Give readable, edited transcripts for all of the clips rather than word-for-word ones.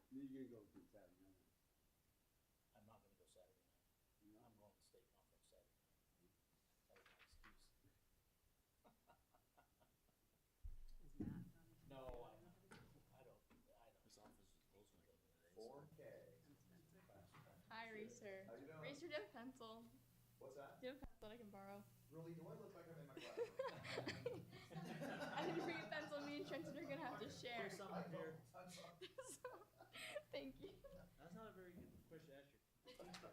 You're gonna go to Saturday night. I'm not gonna go Saturday night. You know? I'm going to state conference Saturday night. That was my excuse. Is Matt not? No, I don't. This office is closed when I came in today. 4K. And Spencer? Hi, Reeser. How you doing? Reeser, do you have a pencil? What's that? Do you have a pencil that I can borrow? Really? Do I look like I'm in my classroom? I need to bring a pencil. Me and Trenton are gonna have to share. There's some up here. So, thank you. That's not a very good question to ask your teacher.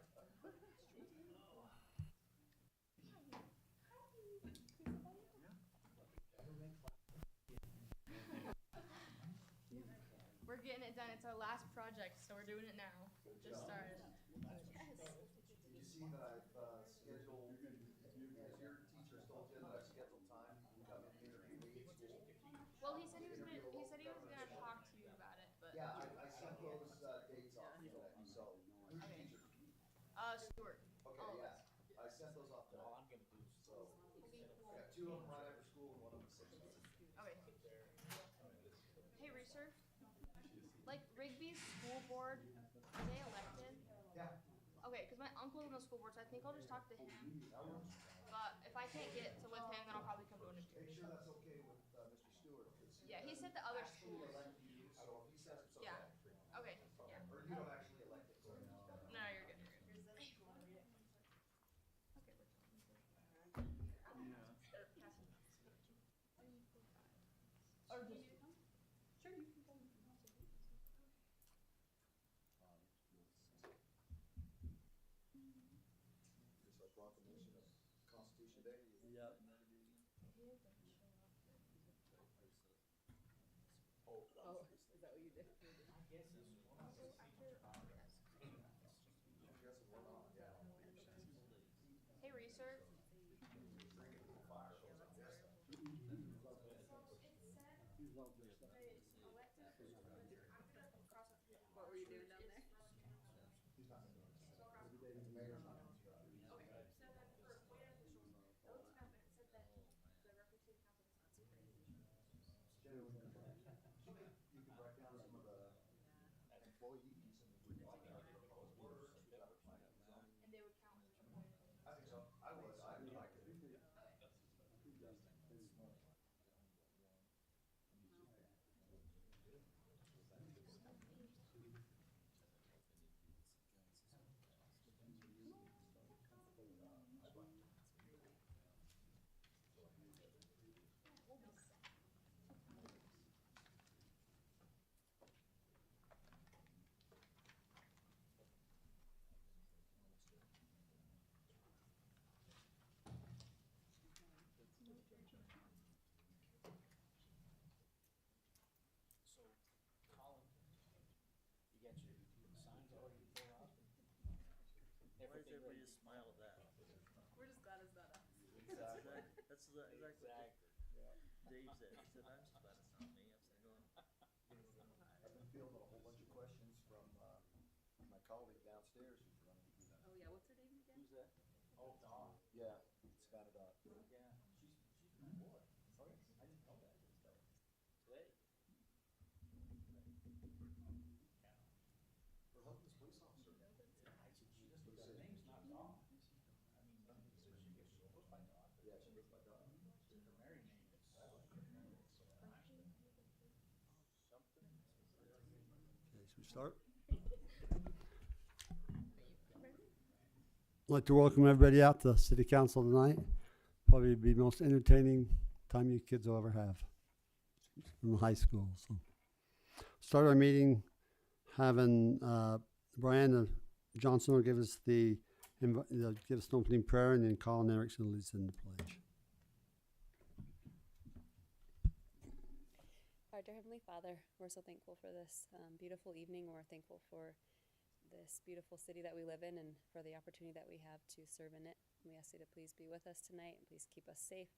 We're getting it done. It's our last project, so we're doing it now. Good Just job. started. Did you see that I've scheduled, has your teachers told you that I've scheduled time to come in here and meet school? Well, he said he was gonna talk to you about it, but Yeah, I sent those dates off today, so. Who's your Okay. teacher? Stuart. Okay, All of yeah, us. I sent those off today. All I'm gonna do is. So, I got 2 of them right after school and 1 of them at 6:30. Okay. Hey, Reeser. Like Rigby's school board, are they elected? Yeah, Okay, because my uncle's on the school board, so I think I'll just talk to him. that works. But if I can't get to with him, then I'll probably come to an Make interview. sure that's okay with Mr. Stewart, 'cause Yeah, he said the other actually schools. elect you, so if he says it's okay. Yeah. Okay. Yeah. Or you don't actually elect it, so. No, you're good. You're good. Okay, we're talking. Or just. Sure, you can come. Just like proclamation of Constitution Day. Yep. Oh, is that what you did? I guess it's one of those I guess it went on, yeah. Hey, Reeser. He's all dressed up. What were you doing down there? He's not gonna do it. The mayor's not gonna do it. Generally, you can write down some of the employees and we can talk about the proposed orders and better plan it. And they would count. I think so. I would, I would like it. So, Colin, you got your signs already filled out? Why does Everything everybody ready? just smile at that? We're just glad it's not us. Exactly. That's exactly what Exactly. Dave said. He said, I'm just glad it's not me. I'm sitting going, I've been fielding a whole bunch of questions from my colleague downstairs who's running. Oh, yeah, what's her name again? Who's that? Oh, Dawn. Yeah, Savannah Dodd. Yeah, she's my boy. Oh, yeah, I didn't know that. I didn't know. Today. Her husband's a police officer. I said, she just, her name's not Dawn. I mean, she goes by Dawn. Yeah, she goes by Dodd. Her married name is. Something. Okay, should we start? I'd like to welcome everybody out to City Council tonight. Probably be the most entertaining time you kids will ever have in high school. So, start our meeting having Brian Johnson will give us give us an opening prayer, and then Colin Erickson leads in the pledge. Our dear Heavenly Father, we're so thankful for this beautiful evening. We're thankful for this beautiful city that we live in and for the opportunity that we have to serve in it. We ask you to please be with us tonight and please keep us safe.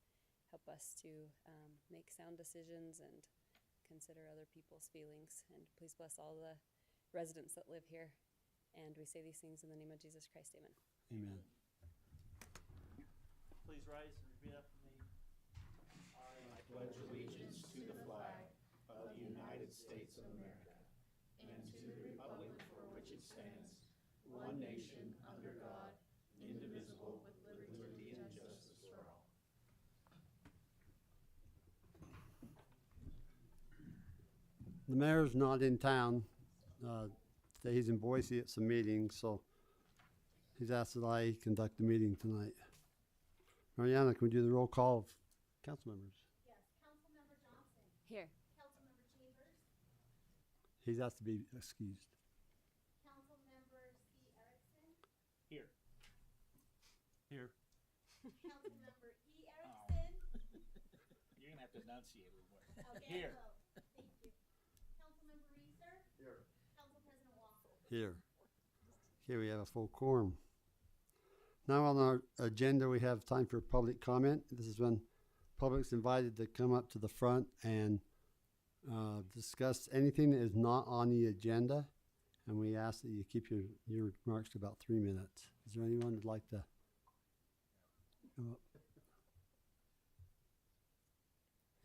Help us to make sound decisions and consider other people's feelings. And please bless all the residents that live here. And we say these things in the name of Jesus Christ. Amen. Amen. please rise and repeat after me. I pledge allegiance to the flag of the United States of America and to the republic for which it stands, one nation, under God, indivisible, with liberty and justice for all. The mayor's not in town. Today he's in Boise at some meetings, so he's asked that I conduct the meeting tonight. Mariana, can we do the roll call of council members? Yes, Councilmember Johnson, Here. Councilmember Chambers, He's asked to be excused. Councilmember C. Erickson, Here. Here. Councilmember E. Erickson. You're gonna have to enunciate a little more. Okay, Here. so, thank you. Councilmember Reeser, Here. Council President Walker. Here. Okay, we have a full quorum. Now on our agenda, we have time for public comment. This is when public's invited to come up to the front and discuss anything that is not on the agenda. And we ask that you keep your remarks to about 3 minutes. Is there anyone who'd like to come up?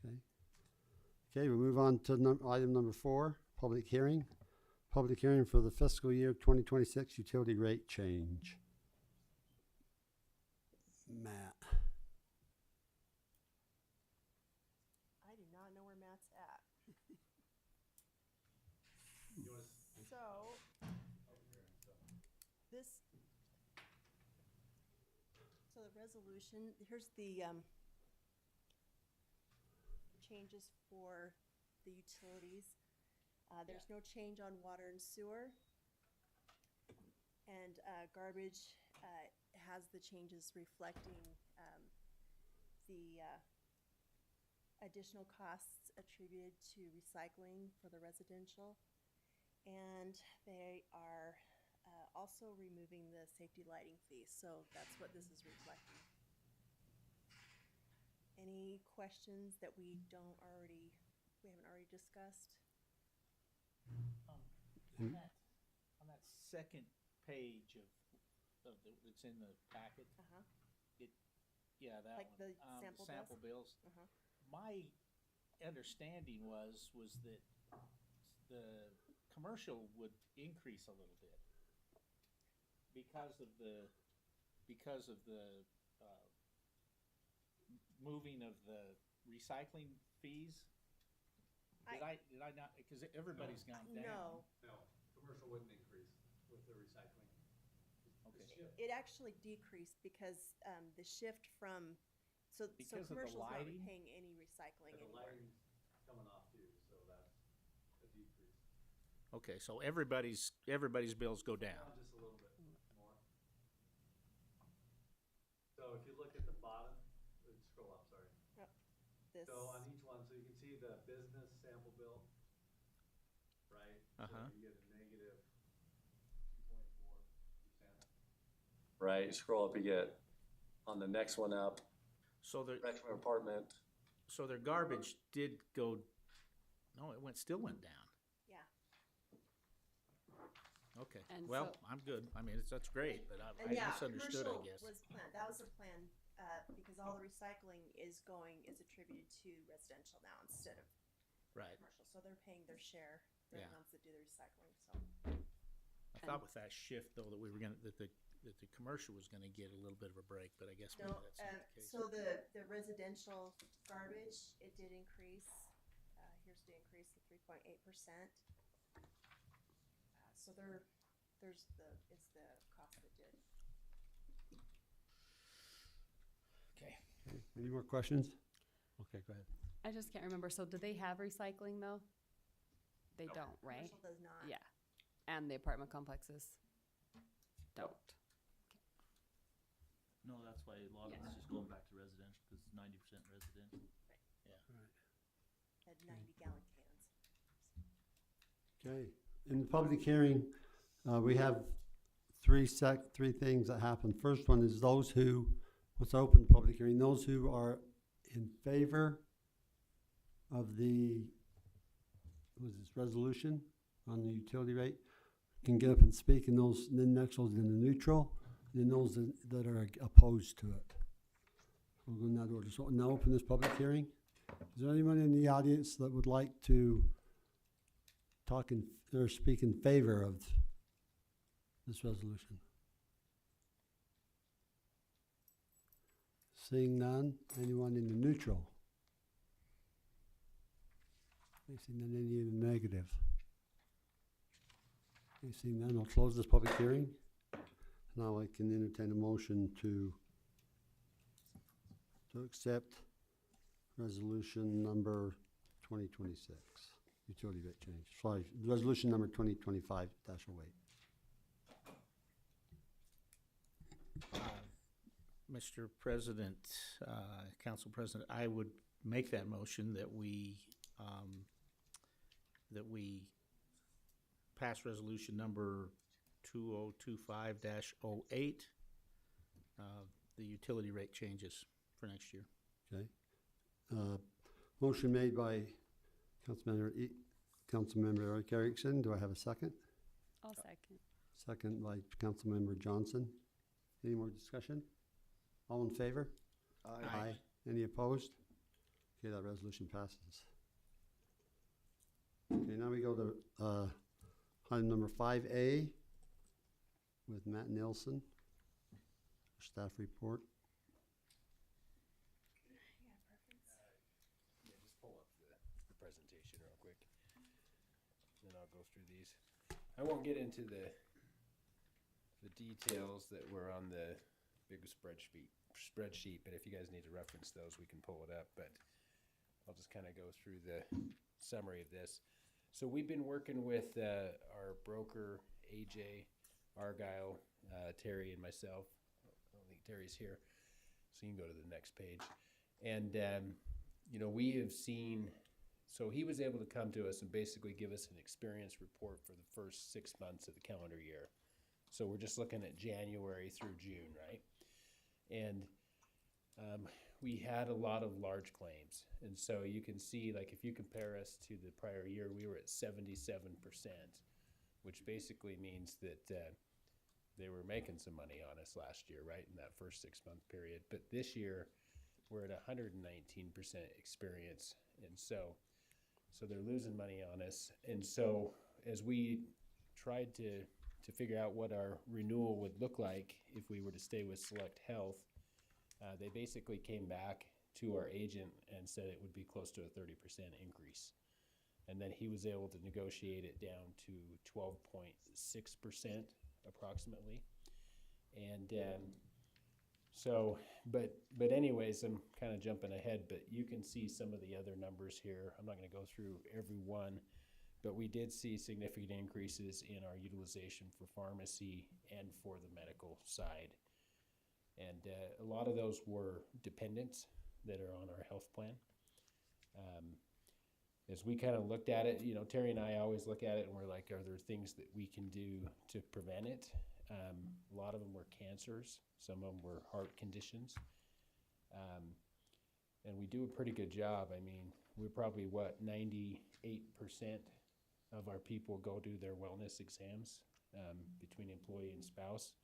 Okay. Okay, we'll move on to item number 4, public hearing. Public hearing for the fiscal year 2026 utility rate change. Matt. I do not know where Matt's at. So, so the resolution, here's the, changes for the utilities. There's no change on water and sewer. And, garbage, has the changes reflecting, the, additional costs attributed to recycling for the residential. And they are also removing the safety lighting fee, so that's what this is reflecting. Any questions that we haven't already discussed? On that second page of that's in the packet, Uh-huh. yeah, that Like one. the sample bills? Sample bills. Uh-huh. My understanding was that the commercial would increase a little bit because of the moving of the recycling fees. Did I not? Because everybody's gone down. No, No, commercial wouldn't increase with the recycling. Okay. it actually decreased because, the shift from, so Because of the commercial's not lighting? paying any recycling And the anymore. lighting's coming off too, so that's a decrease. Okay, so everybody's bills go down. Down just a little bit more. So if you look at the bottom, scroll up, sorry. This, So on each one, so you can see the business sample bill, right? Uh-huh. So you get a negative 2.4%. Right, you scroll up, you get, on the next one up, So Rexburg apartment. so their garbage did go. No, it still went down. yeah. Okay. And Well, so- I'm good. I mean, that's great, but I And yeah, misunderstood, I commercial guess. was planned, that was the plan, because all the recycling is attributed to residential now instead of Right. commercial, so they're paying their share, they're Yeah. the ones that do the recycling, so. I thought with that shift though that we were gonna that the commercial was gonna get a little bit of a break, but I guess maybe No, that's not the case. so the residential garbage, it did increase, here's the increase of 3.8%. So is the cost that did. Okay. Okay, any more questions? Okay, go ahead. I just can't remember. So do they have recycling though? They don't, right? Commercial does not. Yeah. And the apartment complexes don't. No, that's why a lot of it's just going back to residential, because 90% residential. Had 90-gallon cans. Okay, in the public hearing, we have three things that happen. First one is those who, let's open the public hearing, those who are in favor of the, what is this, resolution on the utility rate, can get up and speak, and those, then next one's in the neutral, then those that are opposed to it. We'll go in that order. So now open this public hearing. Is there anyone in the audience that would like to talk in, or speak in favor of this resolution? Seeing none, anyone in the neutral? Seeing none, any in the negative? Seeing none, I'll close this public hearing. Now I can entertain a motion to accept resolution number 2026, utility rate change. Sorry, resolution number 2025-08. Mr. President, Council President, I would make that motion that we pass resolution number 2025-08, the utility rate changes for next year. Okay. Motion made by Councilmember Eric Erickson. Do I have a second? I'll second. Second by Councilmember Johnson. Any more discussion? All in favor? Aye. Any opposed? Okay, that resolution passes. Okay, now we go to item number 5A with Matt Nelson, staff report. Yeah, just pull up the presentation real quick, then I'll go through these. I won't get into the details that were on the big spreadsheet, but if you guys need to reference those, we can pull it up, but I'll just kind of go through the summary of this. So we've been working with our broker, AJ, Argyle, Terry, and myself. I don't think Terry's here, so you can go to the next page. And, you know, we have seen, so he was able to come to us and basically give us an experience report for the first 6 months of the calendar year. So we're just looking at January through June, right? And we had a lot of large claims. And so you can see, like, if you compare us to the prior year, we were at 77%, which basically means that they were making some money on us last year, right, in that first 6 month period. But this year, we're at 119% experience. And so they're losing money on us. And so as we tried to figure out what our renewal would look like if we were to stay with Select Health, they basically came back to our agent and said it would be close to a 30% increase. And then he was able to negotiate it down to 12.6% approximately. And so, but anyways, I'm kind of jumping ahead, but you can see some of the other numbers here. I'm not going to go through every one, but we did see significant increases in our utilization for pharmacy and for the medical side. And a lot of those were dependents that are on our health plan. As we kind of looked at it, you know, Terry and I always look at it and we're like, are there things that we can do to prevent it? A lot of them were cancers. Some of them were heart conditions. And we do a pretty good job. I mean, we're probably, 98% of our people go do their wellness exams between employee and spouse.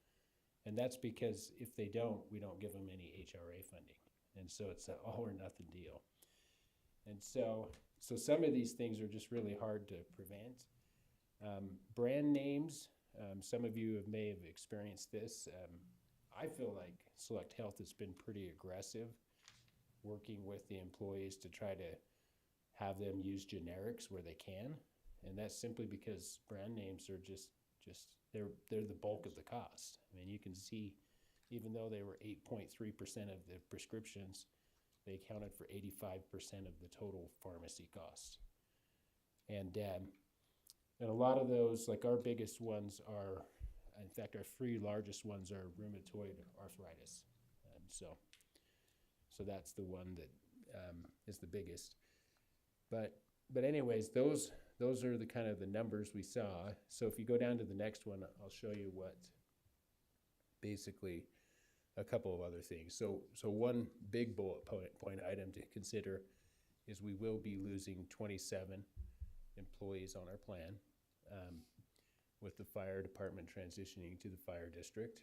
And that's because if they don't, we don't give them any HRA funding. And so it's an all or nothing deal. And so some of these things are just really hard to prevent. Brand names, some of you may have experienced this. I feel like Select Health has been pretty aggressive working with the employees to try to have them use generics where they can. And that's simply because brand names are just they're the bulk of the cost. I mean, you can see, even though they were 8.3% of the prescriptions, they accounted for 85% of the total pharmacy costs. And a lot of those, like our biggest ones are, in fact, our three largest ones are rheumatoid arthritis. So that's the one that is the biggest. But anyways, those are the kind of the numbers we saw. So if you go down to the next one, I'll show you what basically a couple of other things. So one big bullet point item to consider is we will be losing 27 employees on our plan with the fire department transitioning to the fire district.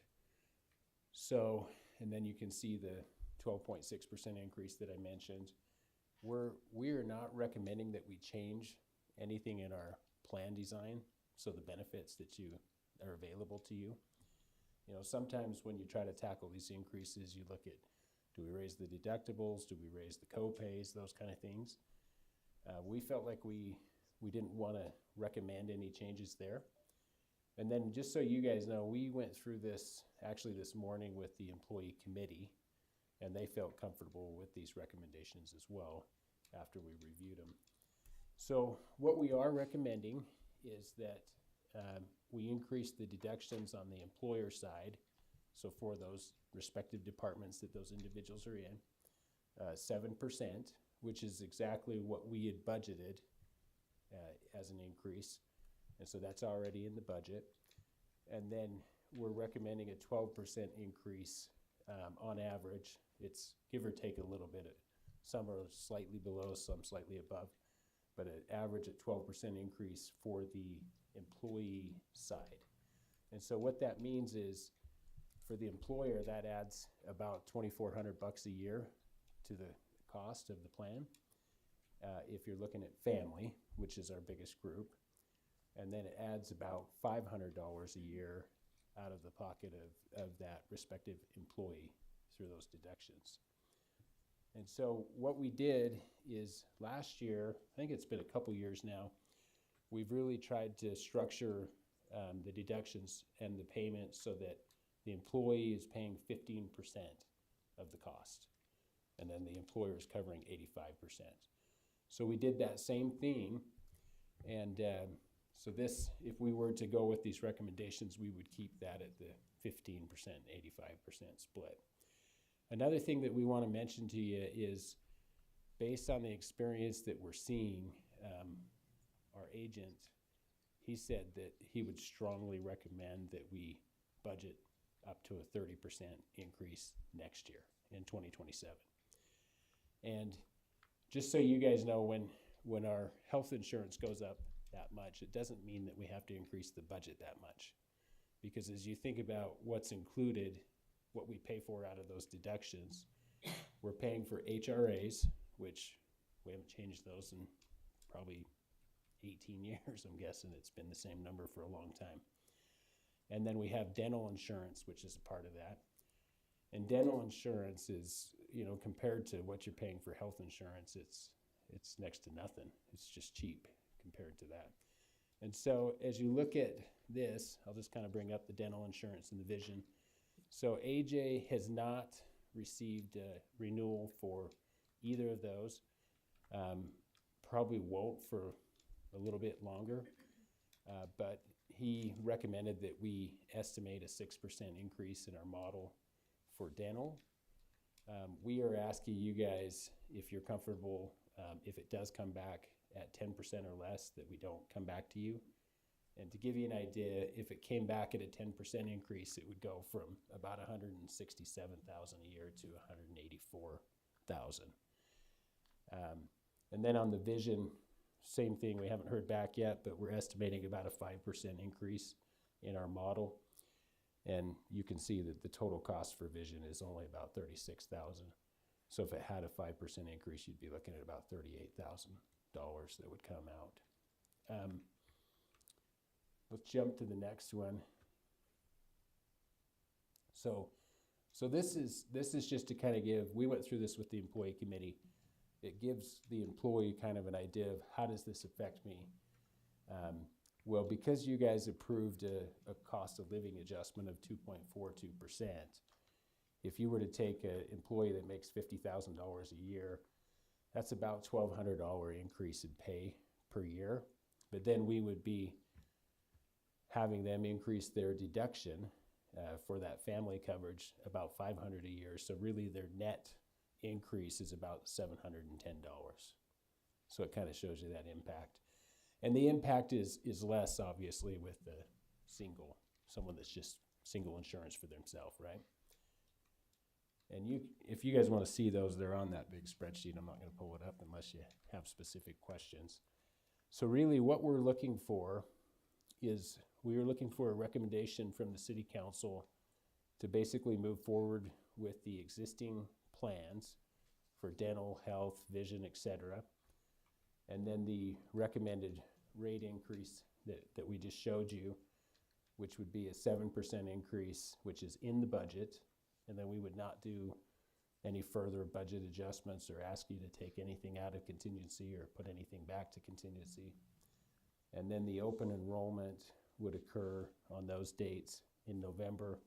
So, and then you can see the 12.6% increase that I mentioned. We are not recommending that we change anything in our plan design, so the benefits that you are available to you. You know, sometimes when you try to tackle these increases, you look at, do we raise the deductibles? Do we raise the co-pays? Those kind of things. We felt like we didn't want to recommend any changes there. And then just so you guys know, we went through this actually this morning with the employee committee, and they felt comfortable with these recommendations as well after we reviewed them. So what we are recommending is that we increase the deductions on the employer side, so for those respective departments that those individuals are in, 7%, which is exactly what we had budgeted as an increase. And so that's already in the budget. And then we're recommending a 12% increase on average. It's give or take a little bit. Some are slightly below, some slightly above, but an average at 12% increase for the employee side. And so what that means is, for the employer, that adds about $2,400 a year to the cost of the plan. If you're looking at family, which is our biggest group, and then it adds about $500 a year out of the pocket of that respective employee through those deductions. And so what we did is last year, I think it's been a couple years now, we've really tried to structure the deductions and the payments so that the employee is paying 15% of the cost, and then the employer is covering 85%. So we did that same thing, and so this, if we were to go with these recommendations, we would keep that at the 15%, 85% split. Another thing that we want to mention to you is, based on the experience that we're seeing, our agent, he said that he would strongly recommend that we budget up to a 30% increase next year in 2027. And just so you guys know, when our health insurance goes up that much, it doesn't mean that we have to increase the budget that much. Because as you think about what's included, what we pay for out of those deductions, we're paying for HRAs, which we haven't changed those in probably 18 years, I'm guessing. It's been the same number for a long time. And then we have dental insurance, which is a part of that. And dental insurance is, you know, compared to what you're paying for health insurance, it's next to nothing. It's just cheap compared to that. And so as you look at this, I'll just kind of bring up the dental insurance and the vision. So AJ has not received a renewal for either of those. Probably won't for a little bit longer, but he recommended that we estimate a 6% increase in our model for dental. We are asking you guys if you're comfortable, if it does come back at 10% or less, that we don't come back to you. And to give you an idea, if it came back at a 10% increase, it would go from about $167,000 a year to $184,000. And then on the vision, same thing. We haven't heard back yet, but we're estimating about a 5% increase in our model. And you can see that the total cost for vision is only about $36,000. So if it had a 5% increase, you'd be looking at about $38,000 that would come out. Let's jump to the next one. So this is just to kind of give, we went through this with the employee committee. It gives the employee kind of an idea of how does this affect me. Well, because you guys approved a cost of living adjustment of 2.42%, if you were to take an employee that makes $50,000 a year, that's about $1,200 increase in pay per year. But then we would be having them increase their deduction for that family coverage about $500 a year. So really their net increase is about $710. So it kind of shows you that impact. And the impact is less, obviously, with the someone that's just single insurance for themselves, right? And if you guys want to see those, they're on that big spreadsheet. I'm not going to pull it up unless you have specific questions. So really what we're looking for is we are looking for a recommendation from the City Council to basically move forward with the existing plans for dental, health, vision, etc. And then the recommended rate increase that we just showed you, which would be a 7% increase, which is in the budget, and then we would not do any further budget adjustments or ask you to take anything out of contingency or put anything back to contingency. And then the open enrollment would occur on those dates in November.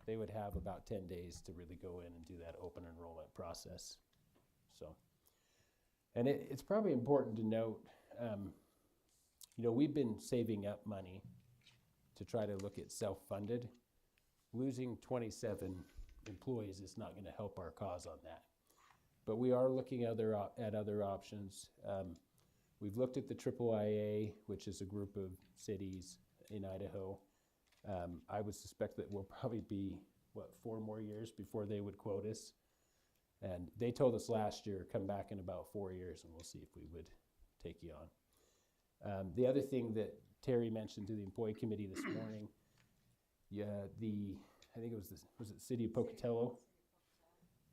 They would have about 10 days to really go in and do that open enrollment process. So, and it's probably important to note, you know, we've been saving up money to try to look at self-funded. Losing 27 employees is not going to help our cause on that. But we are looking at other options. We've looked at the IIIA, which is a group of cities in Idaho. I would suspect that we'll probably be, 4 more years before they would quote us. And they told us last year, come back in about 4 years and we'll see if we would take you on. The other thing that Terry mentioned to the employee committee this morning, I think it was it City of Pocatello?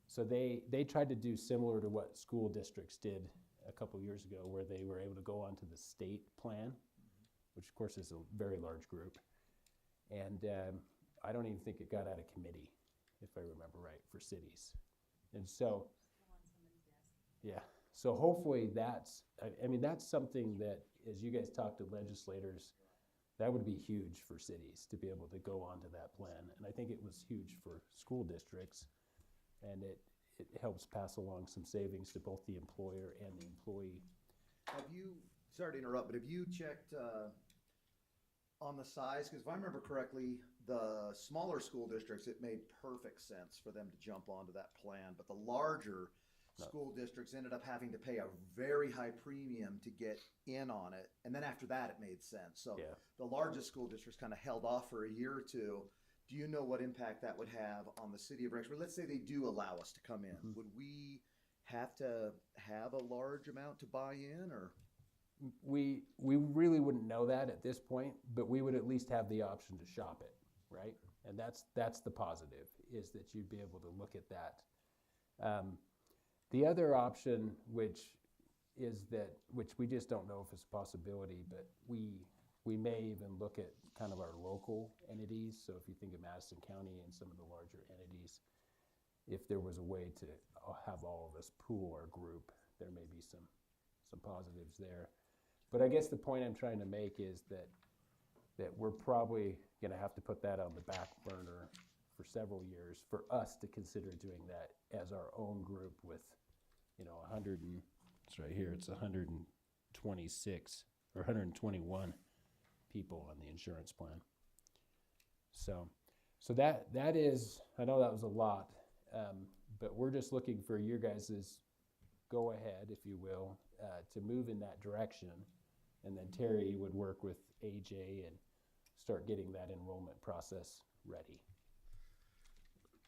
So they tried to do similar to what school districts did a couple years ago, where they were able to go onto the state plan, which of course is a very large group. And I don't even think it got out of committee, if I remember right, for cities. And so, yeah, so hopefully that's, I mean, that's something that, as you guys talk to legislators, that would be huge for cities to be able to go onto that plan. And I think it was huge for school districts, and it helps pass along some savings to both the employer and the employee. Have you, sorry to interrupt, but have you checked on the size? Because if I remember correctly, the smaller school districts, it made perfect sense for them to jump onto that plan. But the larger school districts ended up having to pay a very high premium to get in on it. And then after that, it made sense. So Yeah. the largest school districts kind of held off for a year or two. Do you know what impact that would have on the city of Rexburg? Let's say they do allow us to come in. Would we have to have a large amount to buy in, or? We really wouldn't know that at this point, but we would at least have the option to shop it, right? And that's the positive, is that you'd be able to look at that. The other option, which we just don't know if it's a possibility, but we may even look at kind of our local entities. So if you think of Madison County and some of the larger entities, if there was a way to have all of us pool our group, there may be some positives there. But I guess the point I'm trying to make is that we're probably going to have to put that on the back burner for several years for us to consider doing that as our own group with, you know, it's right here, it's 126 or 121 people on the insurance plan. So that is, I know that was a lot, but we're just looking for your guys' go ahead, if you will, to move in that direction. And then Terry would work with AJ and start getting that enrollment process ready.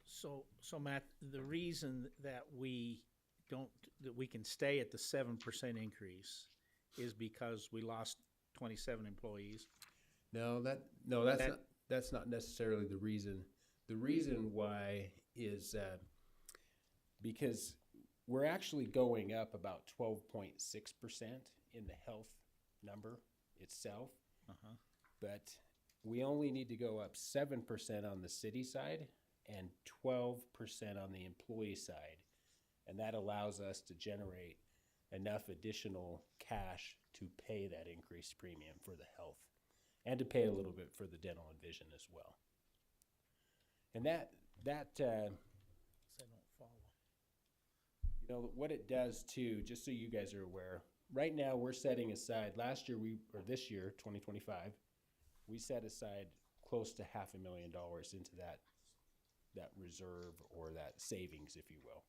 So Matt, the reason that we can stay at the 7% increase is because we lost 27 employees. That's not necessarily the reason. The reason why is because we're actually going up about 12.6% in the health number itself, but we only need to go up 7% on the city side and 12% on the employee side. And that allows us to generate enough additional cash to pay that increased premium for the health and to pay a little bit for the dental and vision as well. And that I don't follow. you know, what it does too, just so you guys are aware, right now we're setting aside, this year, 2025, we set aside close to $500,000 into that reserve or that savings, if you will.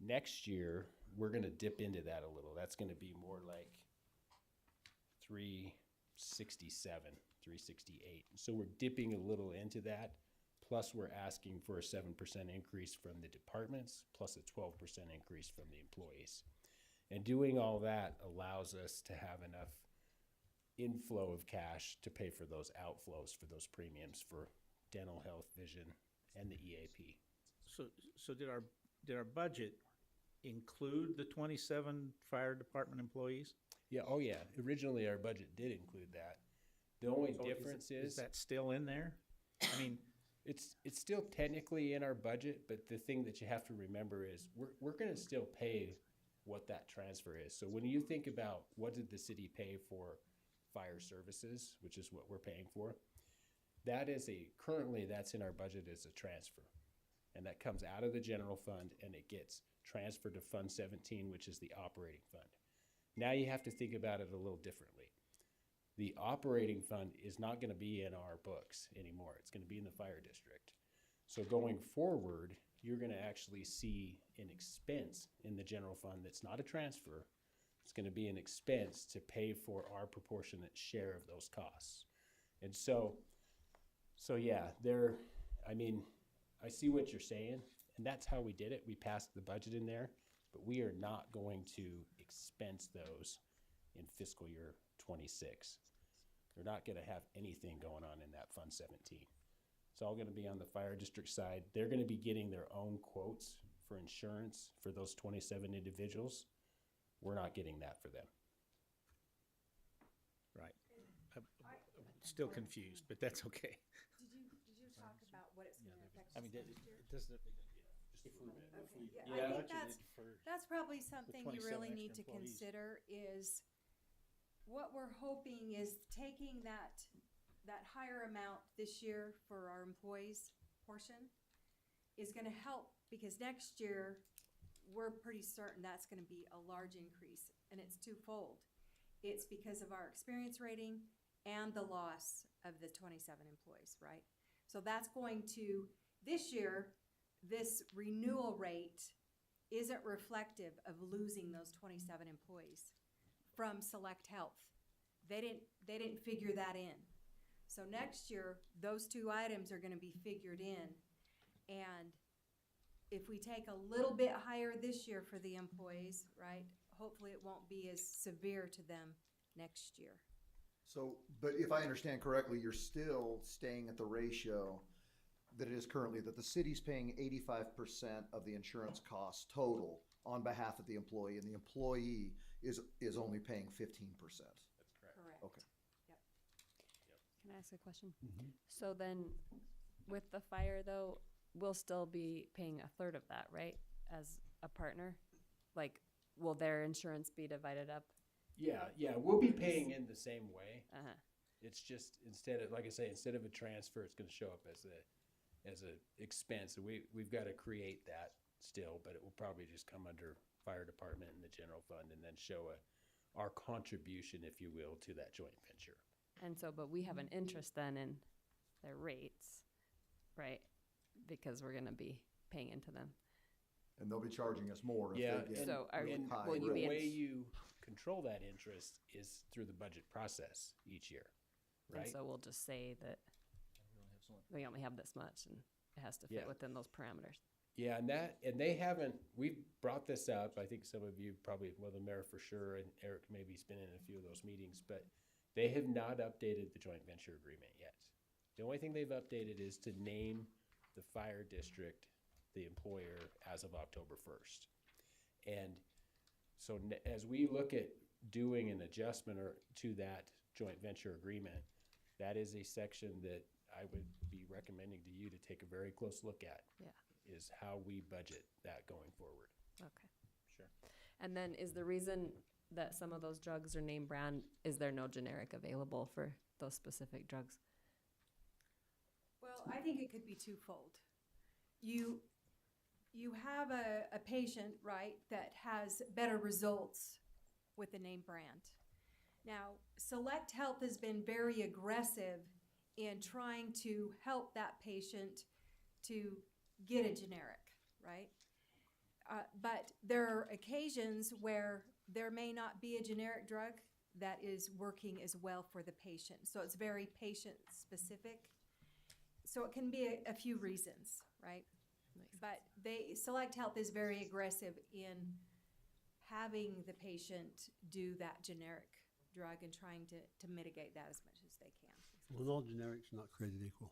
Next year, we're going to dip into that a little. That's going to be more like 367, 368. So we're dipping a little into that. Plus, we're asking for a 7% increase from the departments, plus a 12% increase from the employees. And doing all that allows us to have enough inflow of cash to pay for those outflows for those premiums for dental, health, vision, and the EAP. So did our budget include the 27 fire department employees? Yeah, oh yeah, originally our budget did include that. The only So difference is that still in there? I mean, it's still technically in our budget, but the thing that you have to remember is we're gonna still pay what that transfer is. So when you think about what did the city pay for fire services, which is what we're paying for, currently that's in our budget as a transfer. And that comes out of the general fund and it gets transferred to Fund 17, which is the operating fund. Now you have to think about it a little differently. The operating fund is not gonna be in our books anymore. It's gonna be in the fire district. So going forward, you're gonna actually see an expense in the general fund that's not a transfer. It's gonna be an expense to pay for our proportionate share of those costs. And so yeah, I see what you're saying, and that's how we did it. We passed the budget in there, but we are not going to expense those in fiscal year 26. They're not gonna have anything going on in that Fund 17. It's all gonna be on the fire district side. They're gonna be getting their own quotes for insurance for those 27 individuals. We're not getting that for them. right. I'm still confused, but that's okay. Did you talk about what it's gonna affect I mean, us it next year? doesn't. Okay, yeah, I think that's probably something you 27 really extra need to employees. consider is what we're hoping is taking that higher amount this year for our employees portion is gonna help, because next year, we're pretty certain that's gonna be a large increase, and it's twofold. It's because of our experience rating and the loss of the 27 employees, right? So that's going to, this year, this renewal rate isn't reflective of losing those 27 employees from Select Health. They didn't figure that in. So next year, those two items are gonna be figured in. And if we take a little bit higher this year for the employees, right, hopefully it won't be as severe to them next year. So, but if I understand correctly, you're still staying at the ratio that it is currently, that the city's paying 85% of the insurance costs total on behalf of the employee, and the employee is only paying 15%. That's correct. Correct. Okay. Yep. Can I ask a question? So then, with the fire though, we'll still be paying a third of that, right? As a partner? Like, will their insurance be divided up? Yeah, we'll be paying in the same way. Uh-huh. It's just, instead of, like I say, instead of a transfer, it's gonna show up as a expense. So we've gotta create that still, but it will probably just come under fire department and the general fund and then show our contribution, if you will, to that joint venture. And so, but we have an interest then in their rates, right? Because we're gonna be paying into them. And they'll be charging us more if Yeah, they get So are- really And high will you the be rates. way you control that interest is through the budget process each year, And right? so we'll just say that we only have this much and it has to fit Yeah. within those parameters. Yeah, and they haven't, we've brought this up, I think some of you probably, well, the mayor for sure, and Eric maybe's been in a few of those meetings, but they have not updated the joint venture agreement yet. The only thing they've updated is to name the fire district the employer as of October 1st. And so as we look at doing an adjustment to that joint venture agreement, that is a section that I would be recommending to you to take a very close look at. Yeah. Is how we budget that going forward. Okay. Sure. And then is the reason that some of those drugs are name brand, is there no generic available for those specific drugs? Well, I think it could be twofold. You have a patient, right, that has better results with the name brand. Now, Select Health has been very aggressive in trying to help that patient to get a generic, right? But there are occasions where there may not be a generic drug that is working as well for the patient. So it's very patient-specific. So it can be a few reasons, right? But Select Health is very aggressive in having the patient do that generic drug and trying to mitigate that as much as they can. Well, all generics are not created equal.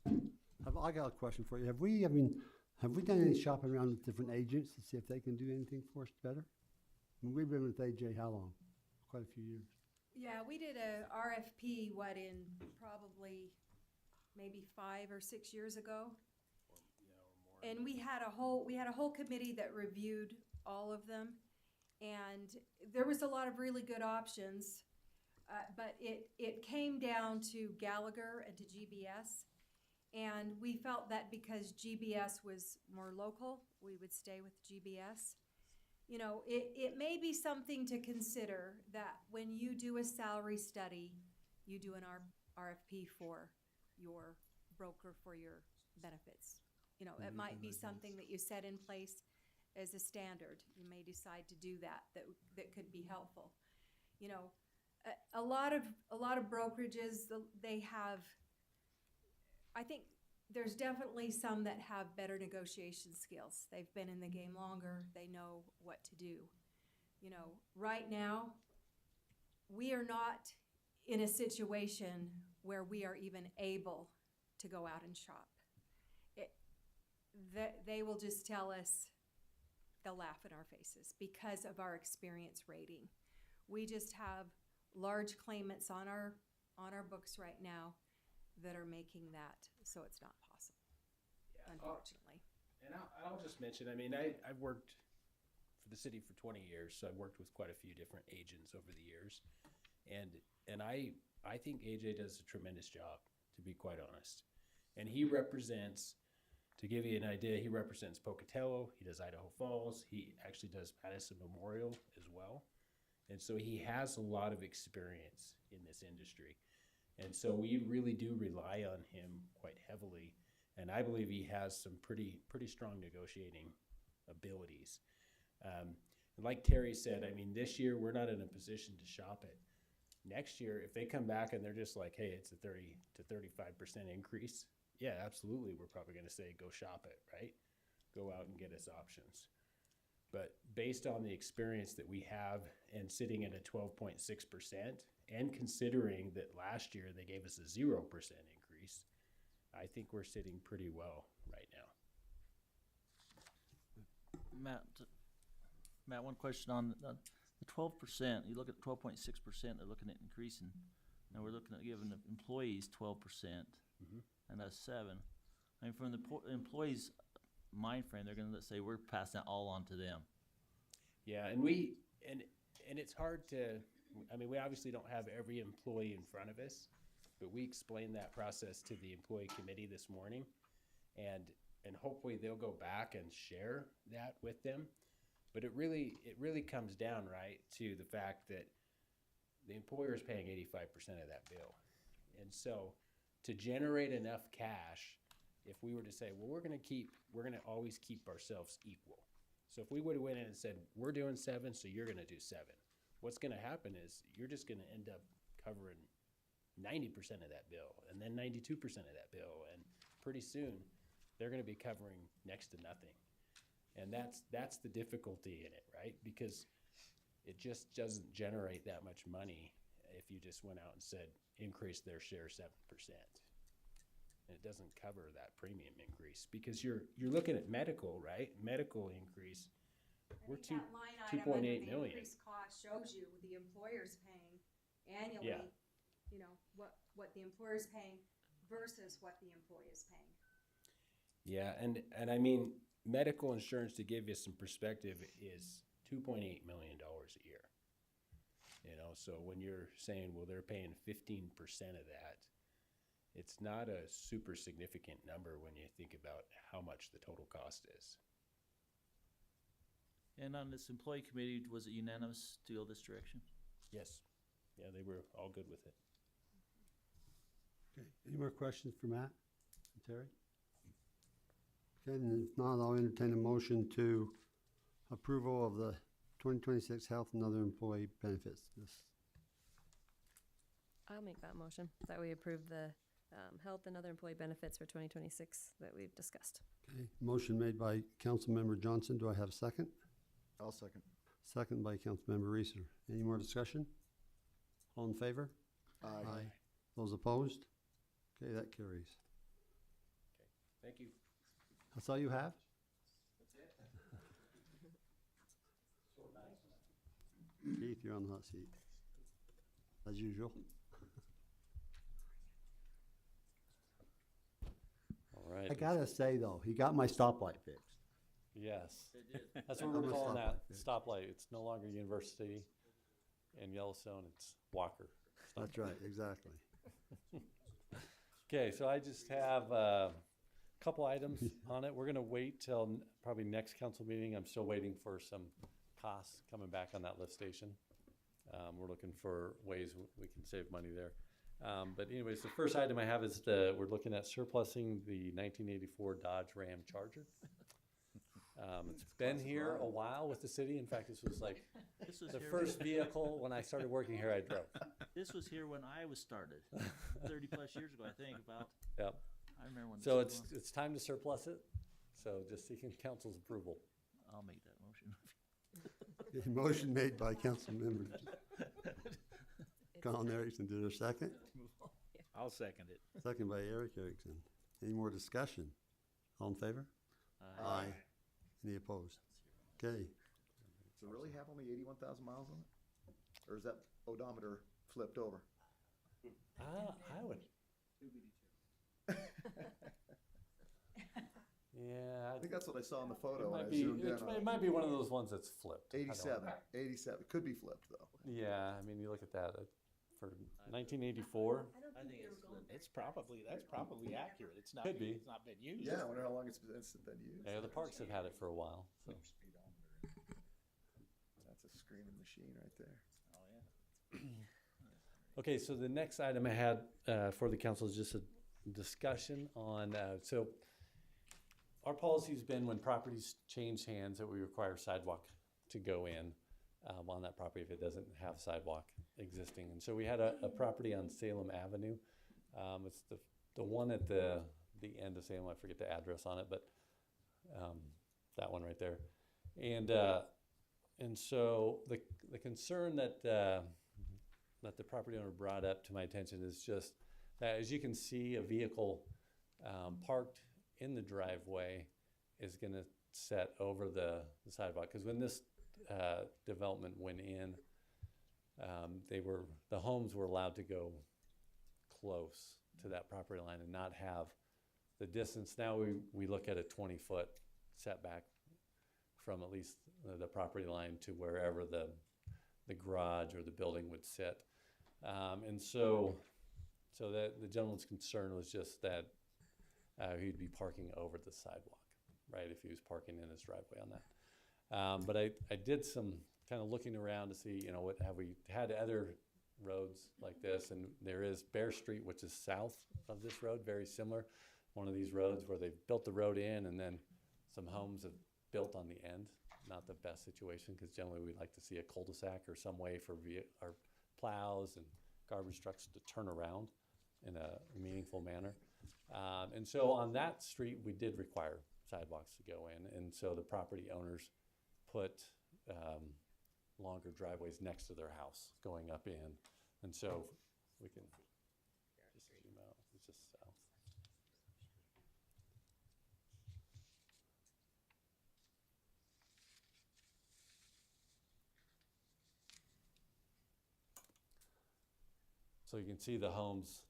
Yeah. I got a question for you. Have we done any shopping around with different agents to see if they can do anything for us better? We've been with AJ how long? Quite a few years. Yeah, we did a RFP, in probably maybe 5 or 6 years ago. And we had a whole committee that reviewed all of them. And there was a lot of really good options. But it came down to Gallagher and to GBS. And we felt that because GBS was more local, we would stay with GBS. You know, it may be something to consider that when you do a salary study, you do an RFP for your broker for your benefits. You know, it might be something that you set in place as a standard. You may decide to do that could be helpful. You know, a lot of brokerages, they have, I think there's definitely some that have better negotiation skills. They've been in the game longer. They know what to do. You know, right now, we are not in a situation where we are even able to go out and shop. They will just tell us, they'll laugh in our faces because of our experience rating. We just have large claimants on our books right now that are making that so it's not possible, unfortunately. And I'll just mention, I mean, I've worked for the city for 20 years, so I've worked with quite a few different agents over the years. And I think AJ does a tremendous job, to be quite honest. And he represents, to give you an idea, he represents Pocatello, he does Idaho Falls, he actually does Madison Memorial as well. And so he has a lot of experience in this industry. And so we really do rely on him quite heavily. And I believe he has some pretty strong negotiating abilities. And like Terry said, I mean, this year we're not in a position to shop it. Next year, if they come back and they're just like, hey, it's a 30 to 35% increase, yeah, absolutely, we're probably going to say go shop it, right? Go out and get us options. But based on the experience that we have and sitting at a 12.6%, and considering that last year they gave us a 0% increase, I think we're sitting pretty well right now. Matt, one question on the 12%. You look at 12.6%, they're looking at increasing. Now we're looking at giving the employees 12%, and that's 7. I mean, from the employees' mind frame, they're going to say we're passing that all on to them. Yeah, and it's hard to, I mean, we obviously don't have every employee in front of us, but we explained that process to the employee committee this morning, and hopefully they'll go back and share that with them. But it really comes down, right, to the fact that the employer is paying 85% of that bill. And so to generate enough cash, if we were to say, well, we're going to always keep ourselves equal. So if we would have went in and said, we're doing 7, so you're going to do 7. What's going to happen is you're just going to end up covering 90% of that bill and then 92% of that bill. And pretty soon they're going to be covering next to nothing. And that's the difficulty in it, right? Because it just doesn't generate that much money if you just went out and said, increase their share 7%. And it doesn't cover that premium increase because you're looking at medical, right? Medical increase. We're that line item 2.8 under the million. increased cost shows you the employer's paying annually. Yeah. You know what the employer's paying versus what the employee is paying. Yeah, and I mean, medical insurance, to give you some perspective, is $2.8 million a year. You know, so when you're saying, well, they're paying 15% of that, it's not a super significant number when you think about how much the total cost is. And on this employee committee, was it unanimous to go this direction? Yes. Yeah, they were all good with it. Okay, any more questions for Matt and Terry? Okay, and if not, I'll entertain a motion to approval of the 2026 health and other employee benefits. I'll make that motion, that we approve the health and other employee benefits for 2026 that we've discussed. Okay, motion made by Councilmember Johnson. Do I have a second? I'll second. Second by Councilmember Reeser. Any more discussion? All in favor? Aye. Those opposed? Okay, that carries. Okay, thank you. That's all you have? Keith, you're on the hot seat. As usual. All right. I gotta say though, he got my stoplight fixed. Yes. They did. That's what we're I'm a calling that stoplight fix. stoplight. It's no longer University and Yellowstone, it's Walker. That's right, exactly. Okay, so I just have a couple items on it. We're gonna wait till probably next council meeting. I'm still waiting for some costs coming back on that lift station. We're looking for ways we can save money there. But anyways, the first item I have is we're looking at surplusing the 1984 Dodge Ram Charger. It's been here a while with the city. In fact, this was like This was the here first vehicle when I started working here I drove. This was here when I was started, 30 plus years ago, I think, about. Yep. I remember when. So this was it's time to surplus it. So just seeking council's approval. on. I'll make that motion. A motion made by council member Colin Erickson. Did a second? I'll second it. Second by Eric Erickson. Any more discussion? All in favor? Aye. Any opposed? Okay. Does it really have only 81,000 miles on it? Or is that odometer flipped over? I would. Yeah, I think that's what I saw in the photo it when I might be. zoomed in on It it. might be one of those ones that's flipped. I don't know. 87. Could be flipped though. Yeah, I mean, you look at that for 1984. I think it's flipped. That's probably accurate. It's not. Could be. It's not been used. Yeah, I wonder how long it's been used. Yeah, the parks have had it for a while. So. That's a screaming machine right there. Oh yeah. Okay, so the next item I had for the council is just a discussion on, so our policy's been when properties change hands that we require sidewalk to go in on that property if it doesn't have sidewalk existing. And so we had a property on Salem Avenue. It's the one at the end of Salem. I forget the address on it, but that one right there. And so the concern that the property owner brought up to my attention is just that, as you can see, a vehicle parked in the driveway is going to set over the sidewalk. Because when this development went in, the homes were allowed to go close to that property line and not have the distance. Now we look at a 20-foot setback from at least the property line to wherever the garage or the building would sit. And so that the gentleman's concern was just that he'd be parking over the sidewalk, right, if he was parking in his driveway on that. But I did some kind of looking around to see, what have we had other roads like this, and there is Bear Street, which is south of this road, very similar. One of these roads where they've built the road in and then some homes have built on the end. Not the best situation, because generally we like to see a cul-de-sac or some way for our plows and garbage trucks to turn around in a meaningful manner. And so on that street, we did require sidewalks to go in. And so the property owners put longer driveways next to their house going up in. And so we can just zoom out. It's just south. So you can see the homes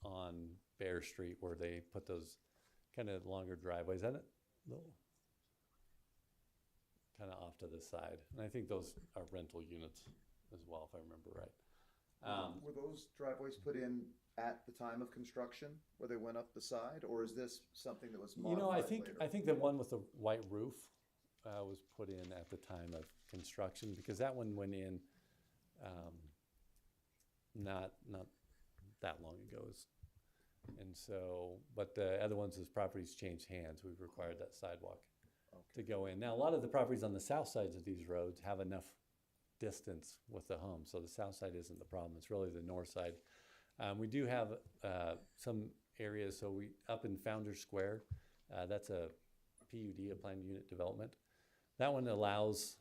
on Bear Street where they put those kind of longer driveways in it, kind of off to the side. And I think those are rental units as well, if I remember right. Were those driveways put in at the time of construction, where they went up the side, or is this something that was modified later? I think the one with the white roof was put in at the time of construction, because that one went in not that long ago. And so, but the other ones, as properties change hands, we've required that sidewalk to go in. Now, a lot of the properties on the south sides of these roads have enough distance with the home, so the south side isn't the problem. It's really the north side. We do have some areas, so up in Founders Square, that's a PUD, a planned unit development. That one allows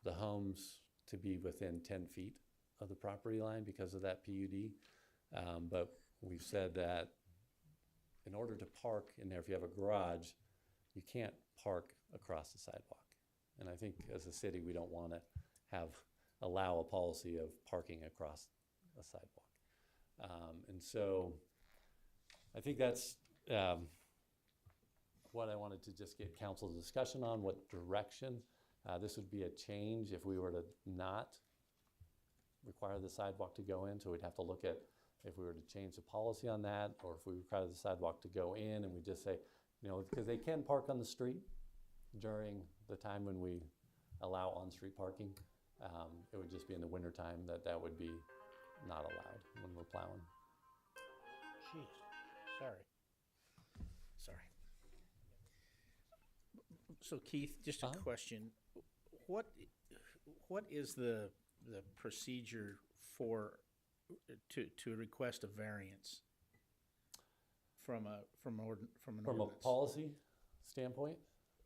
the homes to be within 10 feet of the property line because of that PUD. But we've said that in order to park in there, if you have a garage, you can't park across the sidewalk. And I think as a city, we don't want to have allow a policy of parking across a sidewalk. And so I think that's what I wanted to just get council's discussion on, what direction. This would be a change if we were to not require the sidewalk to go in. So we'd have to look at if we were to change the policy on that, or if we require the sidewalk to go in and we just say, you know, because they can park on the street during the time when we allow on-street parking. It would just be in the wintertime that would be not allowed when we're plowing. Jeez, sorry. So Keith, just a question. What is the procedure for, to request a variance from an ordinance? From a policy standpoint?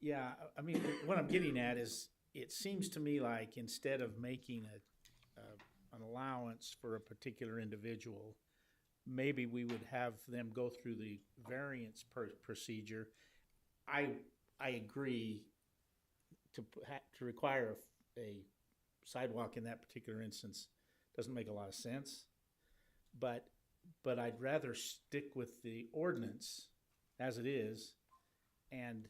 Yeah, I mean, what I'm getting at is, it seems to me like instead of making an allowance for a particular individual, maybe we would have them go through the variance procedure. I agree to require a sidewalk in that particular instance doesn't make a lot of sense, but I'd rather stick with the ordinance as it is, and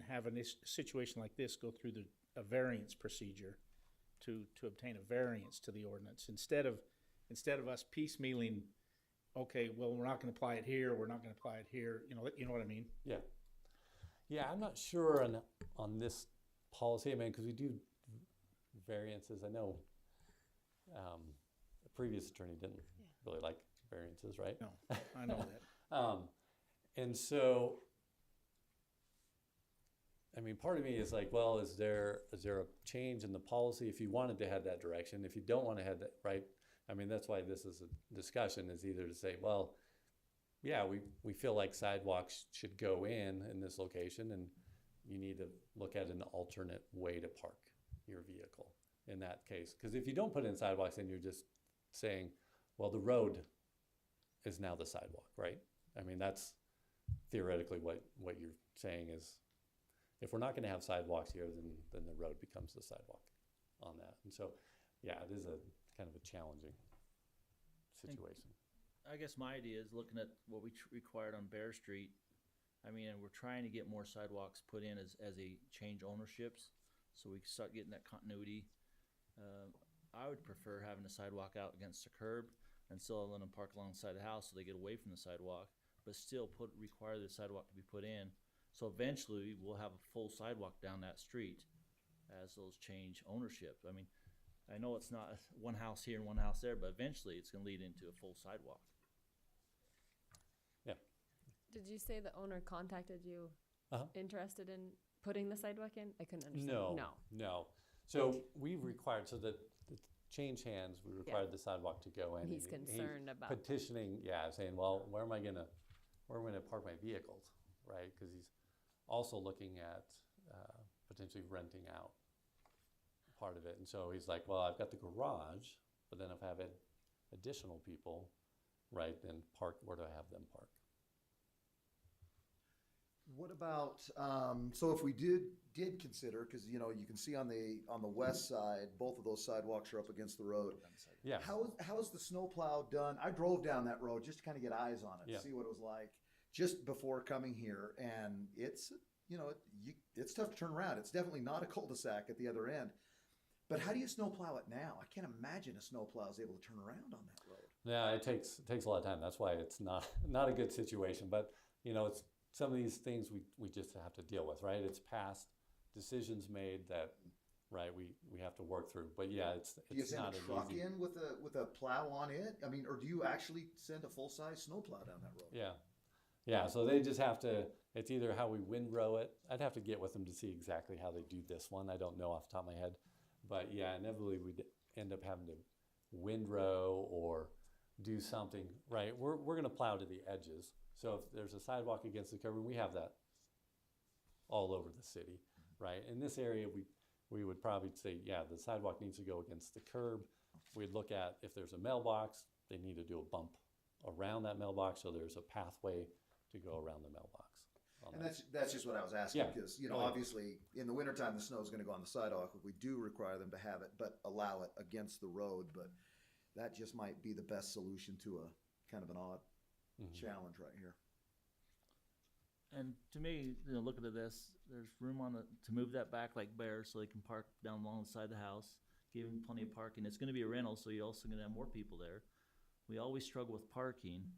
have a situation like this go through a variance procedure to obtain a variance to the ordinance, instead of us piecemealing. Okay, well, we're not going to apply it here. We're not going to apply it here. You know what I mean? Yeah. Yeah, I'm not sure on this policy. I mean, because we do variances. I know the previous attorney didn't really like variances, right? No, I know that. And so, I mean, part of me is like, well, is there a change in the policy if you wanted to head that direction? If you don't want to head that, right? I mean, that's why this is a discussion, is either to say, well, yeah, we feel like sidewalks should go in this location, and you need to look at an alternate way to park your vehicle in that case. Because if you don't put in sidewalks, then you're just saying, well, the road is now the sidewalk, right? I mean, that's theoretically what you're saying is, if we're not going to have sidewalks here, then the road becomes the sidewalk on that. And so, yeah, it is a kind of a challenging situation. I guess my idea is looking at what we required on Bear Street. I mean, and we're trying to get more sidewalks put in as a change ownerships, so we can start getting that continuity. I would prefer having a sidewalk out against the curb and still letting them park alongside the house so they get away from the sidewalk, but still require the sidewalk to be put in. So eventually we'll have a full sidewalk down that street as those change ownership. I mean, I know it's not one house here and one house there, but eventually it's going to lead into a full sidewalk. Yeah. Did you say the owner contacted you interested in putting the sidewalk in? I couldn't understand. No. So we required, so that the change hands, we required the sidewalk to go in. He's concerned about petitioning, saying, well, where am I gonna park my vehicles, right? Because he's also looking at potentially renting out part of it. And so he's like, well, I've got the garage, but then if I have additional people, right, then where do I have them park? What about, so if we did consider, because you can see on the west side, both of those sidewalks are up against the road. Yeah. How is the snowplow done? I drove down that road just to kind of get eyes on it, see what it was like just before coming here, and it's it's tough to turn around. It's definitely not a cul-de-sac at the other end. But how do you snowplow it now? I can't imagine a snowplow is able to turn around on that road. Yeah, it takes a lot of time. That's why it's not a good situation. But it's some of these things we just have to deal with, right? It's past decisions made that, right, we have to work through. But yeah, it's do you send not a truck easy. in with a plow on it? I mean, or do you actually send a full-size snowplow down that road? Yeah, so they just have to, it's either how we windrow it. I'd have to get with them to see exactly how they do this one. I don't know off the top of my head. But yeah, inevitably we'd end up having to windrow or do something, right? We're going to plow to the edges. So if there's a sidewalk against the curb, and we have that all over the city, right? In this area, we would probably say, yeah, the sidewalk needs to go against the curb. We'd look at if there's a mailbox, they need to do a bump around that mailbox so there's a pathway to go around the mailbox. on And that. that's just what I was asking, Yeah. because, you know, Oh, yeah. obviously, in the wintertime, the snow's gonna go on the sidewalk, if we do require them to have it, but allow it against the road, but that just might be the best solution to a kind of an odd Mhm. challenge right here. And to me, you know, looking at this, there's room on it to move that back like bears so they can park down along the side of the house, give them plenty of parking. It's gonna be a rental, so you're also gonna have more people there. We always struggle with parking.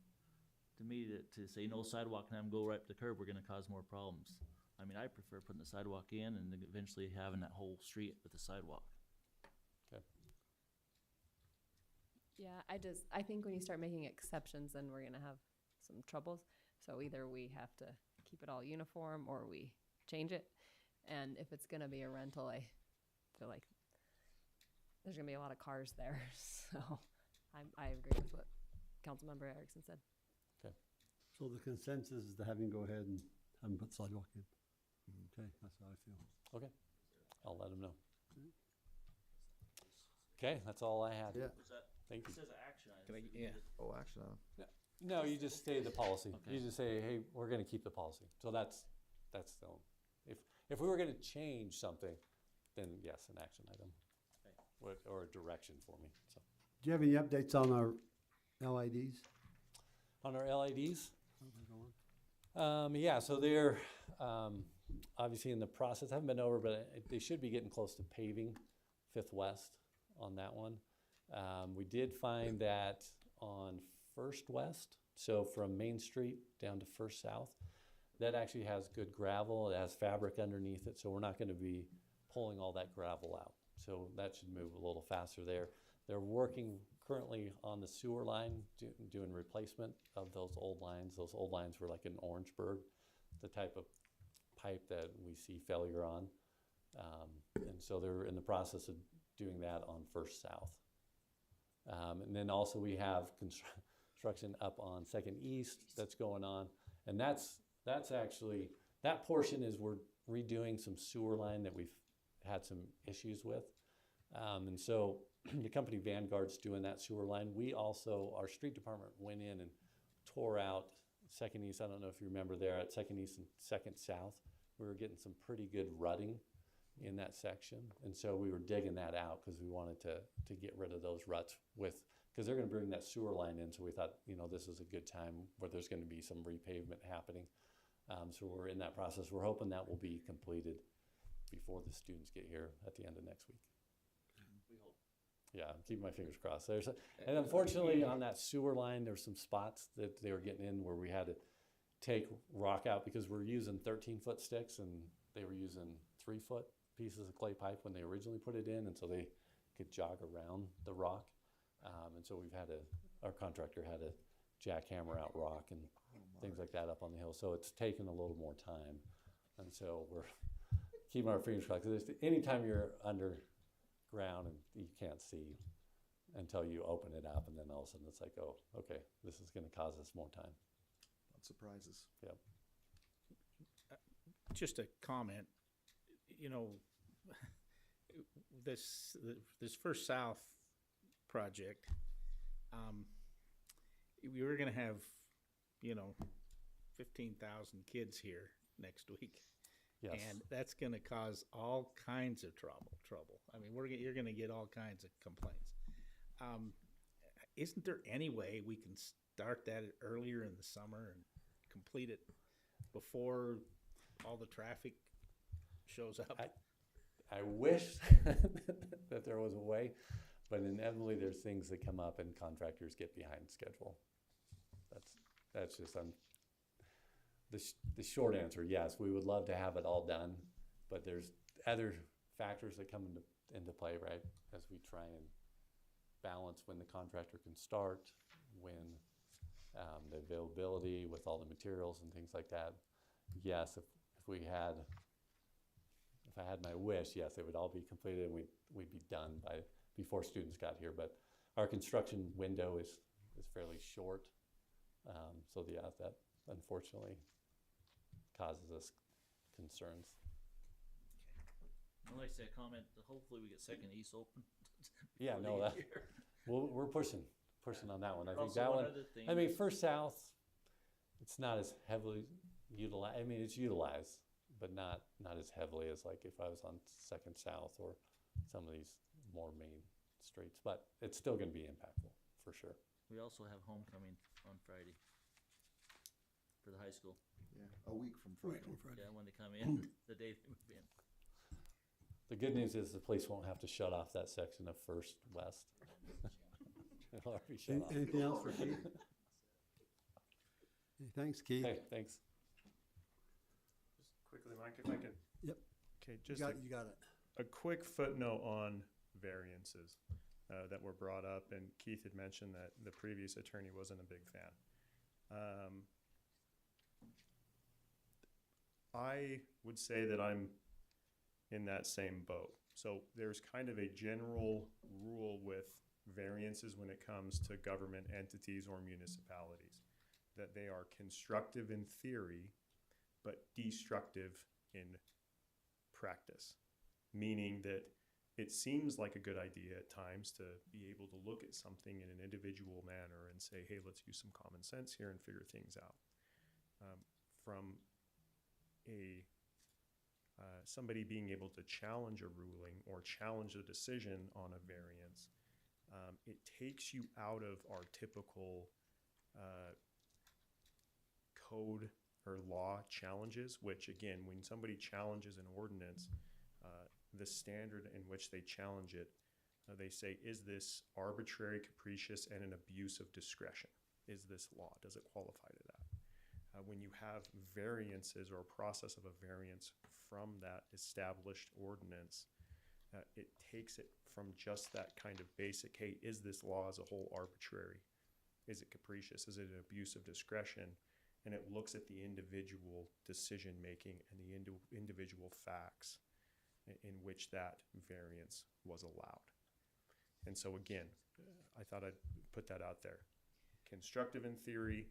To me, to say no sidewalk and have them go right up the curb, we're gonna cause more problems. I mean, I prefer putting the sidewalk in and then eventually having that whole street with the sidewalk. Yeah, I think when you start making exceptions, then we're gonna have some troubles. So either we have to keep it all uniform or we change it. And if it's gonna be a rental, I feel like there's gonna be a lot of cars there. So I agree with what Councilmember Erickson said. So the consensus is to have him go ahead and have him put sidewalk in. Okay, that's how I feel. Okay, I'll let them know. Okay, that's all I had. Yeah. Thank you. It says action items. Can I- so we yeah. need to- Oh, actually, No, you just say the policy. Okay. You just say, hey, we're gonna keep the policy. So that's the, if we were gonna change something, then yes, an action item. Okay. Or a direction for me, so. Do you have any updates on our LIDs? On our LIDs, How's that going? yeah, so they're, obviously in the process, haven't been over, but they should be getting close to paving Fifth West on that one. We did find that on First West, so from Main Street down to First South, that actually has good gravel, it has fabric underneath it, so we're not gonna be pulling all that gravel out. So that should move a little faster there. They're working currently on the sewer line, doing replacement of those old lines. Those old lines were like in Orangeburg, the type of pipe that we see failure on. And so they're in the process of doing that on First South. And then also we have construction up on Second East that's going on. And that's actually, that portion is we're redoing some sewer line that we've had some issues with. And so the company Vanguard's doing that sewer line. We also, our street department went in and tore out Second East. I don't know if you remember there at Second East and Second South. We were getting some pretty good rutting in that section. And so we were digging that out because we wanted to get rid of those ruts because they're gonna bring that sewer line in. So we thought, you know, this is a good time where there's gonna be some repavement happening. So we're in that process. We're hoping that will be completed before the students get here at the end of next week. We hope. Yeah, I'm keeping my fingers crossed. And unfortunately, on that sewer line, there's some spots that they were getting in where we had to take rock out because we're using 13-foot sticks and they were using 3-foot pieces of clay pipe when they originally put it in, and so they could jog around the rock. And so our contractor had to jackhammer out rock and things like that up on the hill. So it's taken a little more time. And so we're keeping our fingers crossed. Because anytime you're underground and you can't see until you open it up, and then all of a sudden it's like, oh, okay, this is going to cause us more time. not surprises. Yep. Just a comment, you know, this First South project, we were gonna have, you know, 15,000 kids here next week. Yes. And that's gonna cause all kinds of trouble. I mean, you're gonna get all kinds of complaints. Isn't there any way we can start that earlier in the summer and complete it before all the traffic shows up? I wish that there was a way, but inevitably there's things that come up and contractors get behind schedule. That's just the short answer. Yes, we would love to have it all done, but there's other factors that come into play, right? As we try and balance when the contractor can start, when the availability with all the materials and things like that. Yes, if I had my wish, yes, it would all be completed and we'd be done before students got here. But our construction window is fairly short. So yeah, that unfortunately causes us concerns. I'd like to say a comment, hopefully we get Second East open. Yeah, before no, they that, get here. we're pushing on that one. I think Also, that one one, other thing. I mean, First South, it's not as heavily utilize, I mean, it's utilized, but not as heavily as like if I was on Second South or some of these more main streets, but it's still gonna be impactful, for sure. We also have homecoming on Friday for the high school. Yeah, a week from Friday. Yeah, when they come in, the day they move in. The good news is the police won't have to shut off that section of First West. It'll already shut off. Anything else for Keith? Hey, thanks, Keith. Hey, thanks. Just quickly, Mike, if I could. Yep. Okay, You just got it. a quick footnote on variances that were brought up, and Keith had mentioned that the previous attorney wasn't a big fan. I would say that I'm in that same boat. So there's kind of a general rule with variances when it comes to government entities or municipalities, that they are constructive in theory, but destructive in practice, meaning that it seems like a good idea at times to be able to look at something in an individual manner and say, hey, let's use some common sense here and figure things out. From somebody being able to challenge a ruling or challenge a decision on a variance, it takes you out of our typical code or law challenges, which again, when somebody challenges an ordinance, the standard in which they challenge it, they say, is this arbitrary, capricious, and an abuse of discretion? Is this law? Does it qualify to that? When you have variances or a process of a variance from that established ordinance, it takes it from just that kind of basic, hey, is this law as a whole arbitrary? Is it capricious? Is it an abuse of discretion? And it looks at the individual decision-making and the individual facts in which that variance was allowed. And so again, I thought I'd put that out there. Constructive in theory,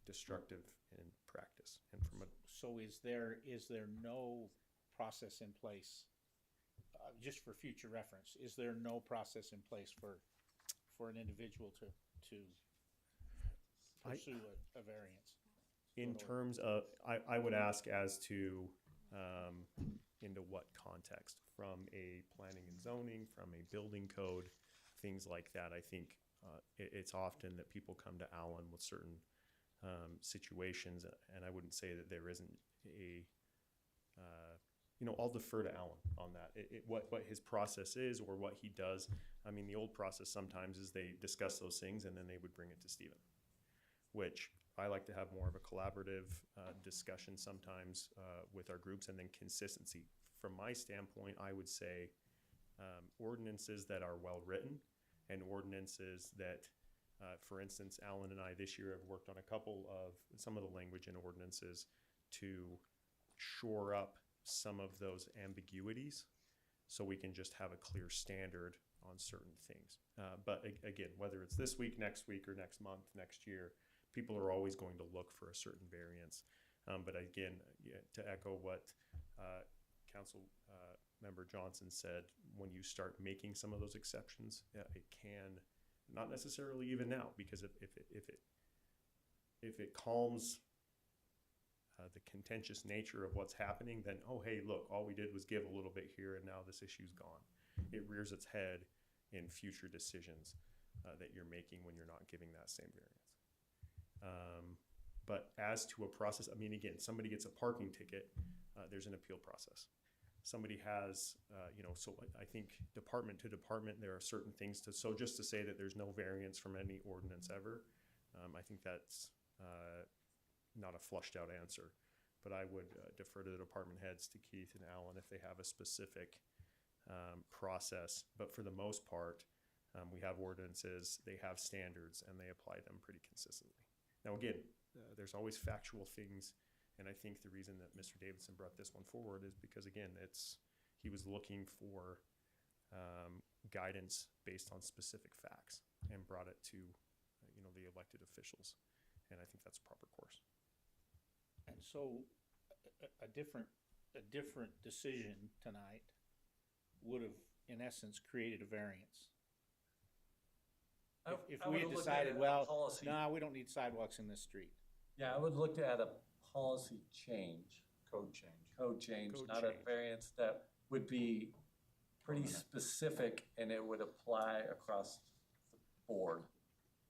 destructive in practice. And from a So is there no process in place, just for future reference, is there no process in place for an individual to pursue a variance? in terms of, I would ask as to into what context, from a planning and zoning, from a building code, things like that. I think it's often that people come to Alan with certain situations, and I wouldn't say that there isn't a, I'll defer to Alan on that. What his process is or what he does. I mean, the old process sometimes is they discuss those things and then they would bring it to Stephen, which I like to have more of a collaborative discussion sometimes with our groups, and then consistency. From my standpoint, I would say ordinances that are well-written and ordinances that, for instance, Alan and I this year have worked on some of the language in ordinances to shore up some of those ambiguities so we can just have a clear standard on certain things. But again, whether it's this week, next week, or next month, next year, people are always going to look for a certain variance. But again, to echo what Council Member Johnson said, when you start making some of those exceptions, it can, not necessarily even now, because if it calms the contentious nature of what's happening, then, oh, hey, look, all we did was give a little bit here and now this issue's gone. It rears its head in future decisions that you're making when you're not giving that same variance. But as to a process, I mean, again, somebody gets a parking ticket, there's an appeal process. Somebody has, so I think department to department, there are certain things so just to say that there's no variance from any ordinance ever, I think that's not a flushed out answer. But I would defer to the department heads, to Keith and Alan, if they have a specific process. But for the most part, we have ordinances, they have standards, and they apply them pretty consistently. Now, again, there's always factual things, and I think the reason that Mr. Davidson brought this one forward is because, again, he was looking for guidance based on specific facts and brought it to the elected officials, and I think that's a proper course. And so a different decision tonight would have, in essence, created a variance. If we had decided, well, no, we don't need sidewalks in this street. Yeah, I would look at a policy change, Code change. code change, Code not a change. variance that would be pretty specific and it would apply across the board.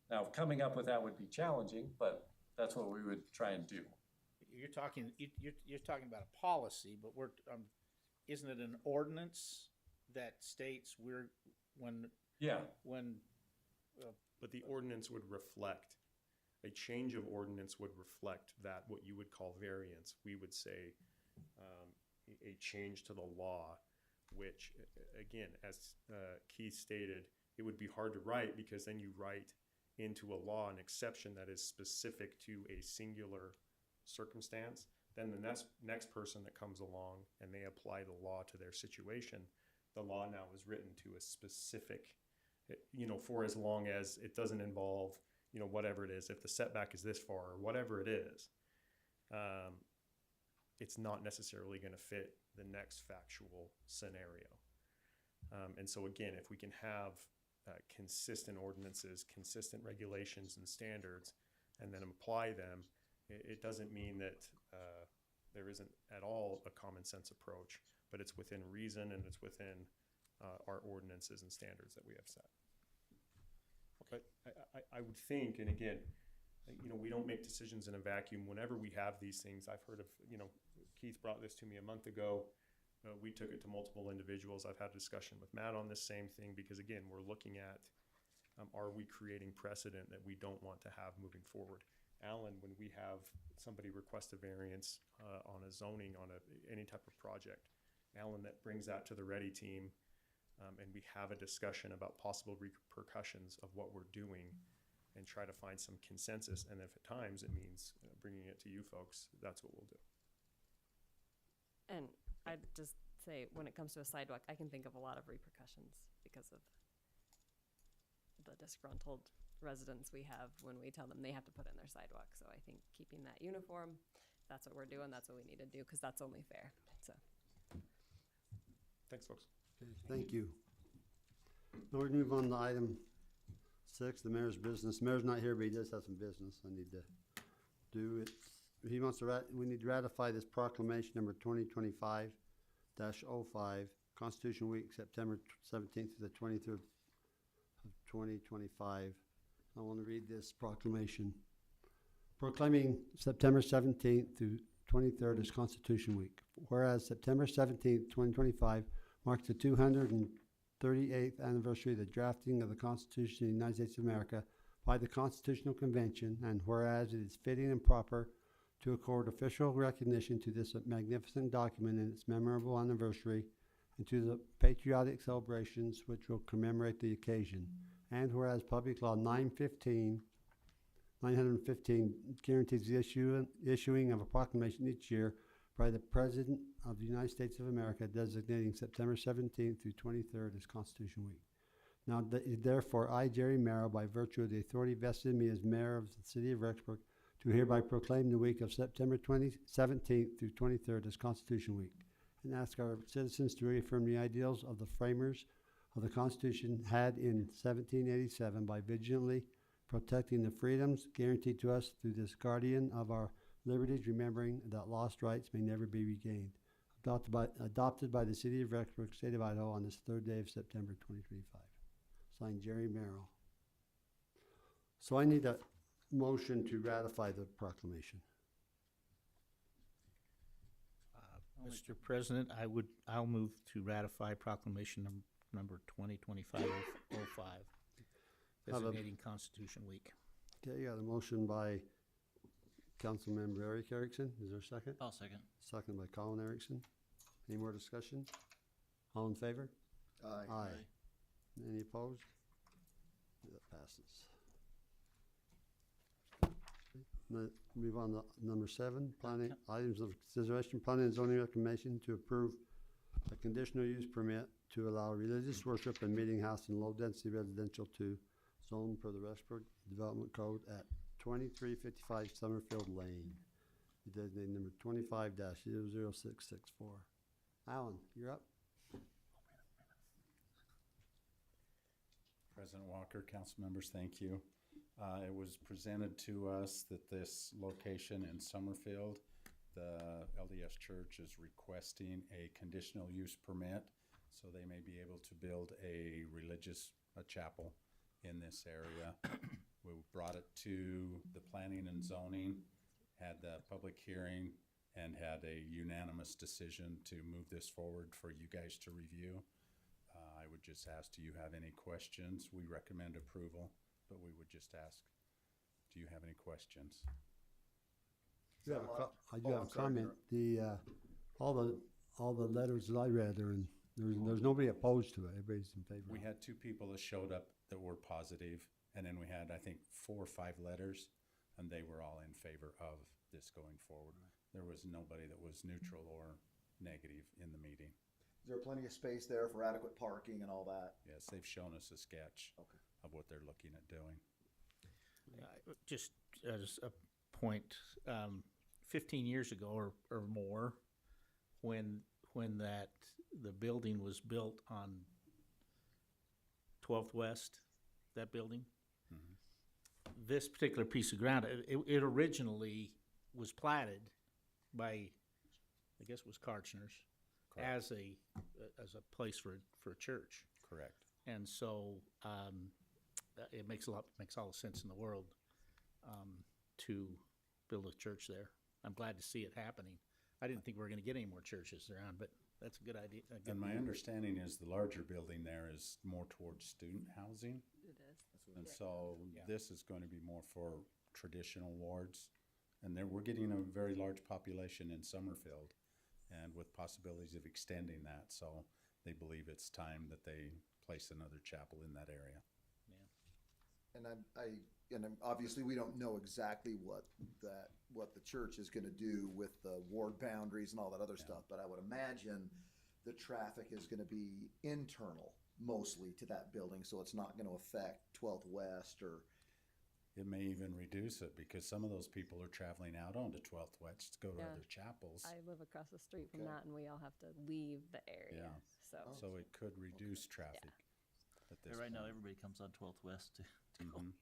Now, coming up with that would be challenging, but that's what we would try and do. You're talking, you're talking about a policy, but isn't it an ordinance that states Yeah, But the ordinance would reflect, a change of ordinance would reflect that, what you would call variance. We would say a change to the law, which, again, as Keith stated, it would be hard to write because then you write into a law an exception that is specific to a singular circumstance. Then the next person that comes along and they apply the law to their situation, the law now is written to a specific, for as long as it doesn't involve, whatever it is, if the setback is this far or whatever it is, it's not necessarily going to fit the next factual scenario. And so again, if we can have consistent ordinances, consistent regulations and standards, and then apply them, it doesn't mean that there isn't at all a common sense approach, but it's within reason and it's within our ordinances and standards that we have set. But I would think, and again, we don't make decisions in a vacuum. Whenever we have these things, I've heard of, Keith brought this to me a month ago. We took it to multiple individuals. I've had a discussion with Matt on this same thing because, again, we're looking at, are we creating precedent that we don't want to have moving forward? Alan, when we have somebody request a variance on a zoning, on any type of project, Alan, that brings that to the ready team, and we have a discussion about possible repercussions of what we're doing and try to find some consensus. And if at times it means bringing it to you folks, that's what we'll do. And I'd just say, when it comes to a sidewalk, I can think of a lot of repercussions because of the disgruntled residents we have when we tell them they have to put in their sidewalk. So I think keeping that uniform, that's what we're doing, that's what we need to do, because that's only fair. So Thanks, folks. Okay, thank you. Now we're gonna move on to item 6, the mayor's business. Mayor's not here, but he does have some business I need to do. He wants to we need to ratify this proclamation number 2025-05, Constitution Week, September 17th to the 23rd of 2025. I want to read this proclamation. Proclaiming September 17th through 23rd as Constitution Week. Whereas September 17th, 2025 marks the 238th anniversary of the drafting of the Constitution of the United States of America by the Constitutional Convention, and whereas it is fitting and proper to accord official recognition to this magnificent document in its memorable anniversary and to the patriotic celebrations which will commemorate the occasion. And whereas Public Law 915 guarantees the issuing of a proclamation each year by the President of the United States of America designating September 17th through 23rd as Constitution Week. Now, therefore, I, Jerry Merrill, by virtue of the authority vested in me as mayor of the city of Rexburg, do hereby proclaim the week of September 17th through 23rd as Constitution Week, and ask our citizens to reaffirm the ideals of the framers of the Constitution had in 1787 by vigilantly protecting the freedoms guaranteed to us through this guardian of our liberties, remembering that lost rights may never be regained. Adopted by the city of Rexburg, state of Idaho, on this 3rd day of September 2025. Signed, Jerry Merrill. So I need a motion to ratify the proclamation. Mr. President, I'll move to ratify proclamation number 2025-05, designating Constitution Week. Okay, you got a motion by Councilmember Eric Erickson. Is there a second? I'll second. Second by Colin Erickson. Any more discussion? All in favor? Aye. Aye. Any opposed? That passes. Move on to number 7, planning items of consideration. Planning and zoning recommendation to approve a conditional use permit to allow religious worship and meeting house in low-density residential to zone per the Rexburg Development Code at 2355 Summerfield Lane. Designated number 25-00664. Alan, you're up. President Walker, council members, thank you. It was presented to us that this location in Summerfield, the LDS Church is requesting a conditional use permit, so they may be able to build a chapel in this area. We brought it to the planning and zoning, had the public hearing, and had a unanimous decision to move this forward for you guys to review. I would just ask, do you have any questions? We recommend approval, but we would just ask, do you have any questions? I do have I'm a sorry, comment. All the letters that I read are in, there's nobody opposed to it. Everybody's in favor. We had 2 people that showed up that were positive, and then we had, I think, 4 or 5 letters, and they were all in favor of this going forward. There was nobody that was neutral or negative in the meeting. Is there plenty of space there for adequate parking and all that? Yes, they've shown us a sketch Okay. of what they're looking at doing. Just as a point, 15 years ago or more, when the building was built on 12th West, that building, this particular piece of ground, it originally was platted by, I guess it was Karchner's, as a place for a church. Correct. And so it makes all the sense in the world to build a church there. I'm glad to see it happening. I didn't think we were going to get any more churches around, but that's a good idea. And my understanding is the larger building there is more towards student housing. It is. And so this is going to be more for traditional wards. And we're getting a very large population in Summerfield, and with possibilities of extending that. So they believe it's time that they place another chapel in that area. And obviously we don't know exactly what the church is gonna do with the ward boundaries and all that other stuff, but I would imagine the traffic is gonna be internal mostly to that building, so it's not gonna affect 12th West or. It may even reduce it because some of those people are traveling out onto 12th West to go to Yeah. other chapels. I live across the street from Okay. that, and we all have to leave the area. Yeah. So So it could reduce traffic at this Right now, point. everybody comes on 12th West to go. Mhm.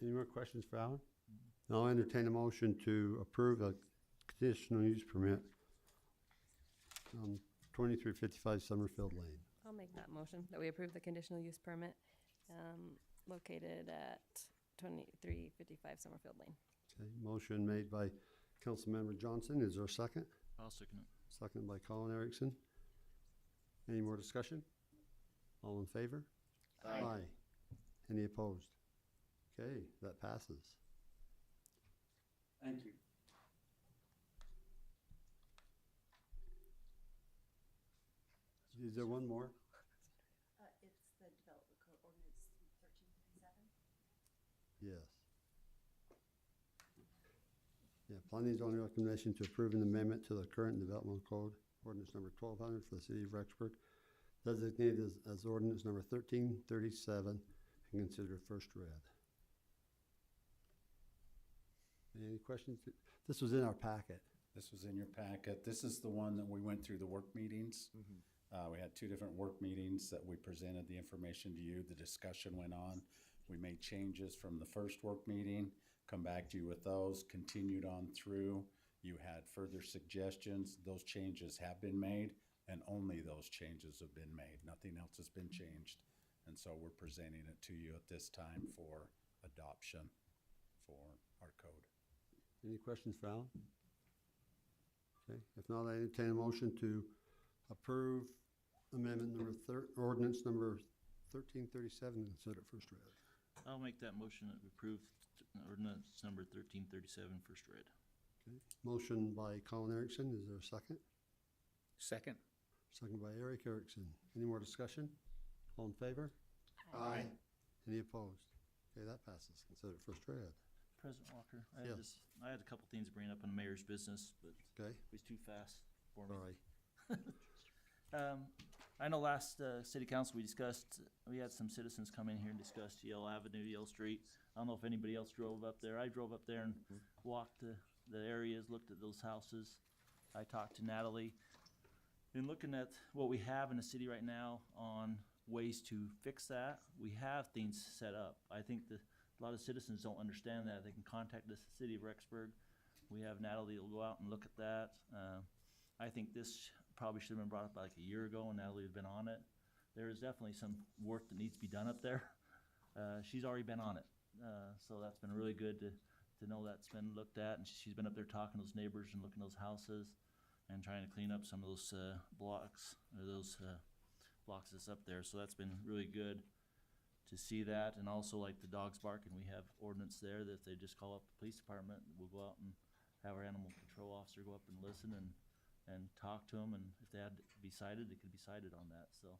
Any more questions for Alan? I'll entertain a motion to approve a conditional use permit on 2355 Summerfield Lane. I'll make that motion that we approve the conditional use permit located at 2355 Summerfield Lane. Okay, motion made by Councilmember Johnson. Is there a second? I'll second it. Second by Colin Erickson. Any more discussion? All in favor? Aye. Any opposed? Okay, that passes. Thank you. Is there one more? It's the development code ordinance 1337. Yes. Yeah, planning zoning recommendation to approve an amendment to the current development code, ordinance number 1200 for the city of Rexburg, designated as ordinance number 1337 and considered first read. Any questions? This was in our packet. This was in your packet. This is the one that we went through the work meetings. We had 2 different work meetings that we presented the information to you. The discussion went on. We made changes from the first work meeting, come back to you with those, continued on through. You had further suggestions. Those changes have been made, and only those changes have been made. Nothing else has been changed. And so we're presenting it to you at this time for adoption for our code. Any questions for Alan? Okay, if not, I entertain a motion to approve amendment number ordinance number 1337 and consider it first read. I'll make that motion that we approve ordinance number 1337 first read. Okay, motion by Colin Erickson. Is there a second? Second. Second by Eric Erickson. Any more discussion? All in favor? Aye. Any opposed? Okay, that passes. Consider it first read. President Walker, Yes. I had a couple things to bring up on the mayor's business, but Okay, it was too fast for me. sorry. I know last city council, we had some citizens come in here and discuss Yale Avenue, Yale Street. I don't know if anybody else drove up there. I drove up there and walked the areas, looked at those houses. I talked to Natalie. In looking at what we have in the city right now on ways to fix that. We have things set up. I think that a lot of citizens don't understand that. They can contact the city of Rexburg. We have Natalie will go out and look at that. I think this probably should have been brought up like a year ago, and Natalie has been on it. There is definitely some work that needs to be done up there. She's already been on it, so that's been really good to know that's been looked at, and she's been up there talking to those neighbors and looking at those houses and trying to clean up some of those blocks or those blocks that's up there. So that's been really good to see that. And also, like the dogs barking, we have ordinance there that if they just call up the police department, we'll go out and have our animal control officer go up and listen and talk to them, and if they had to be cited, they could be cited on that. So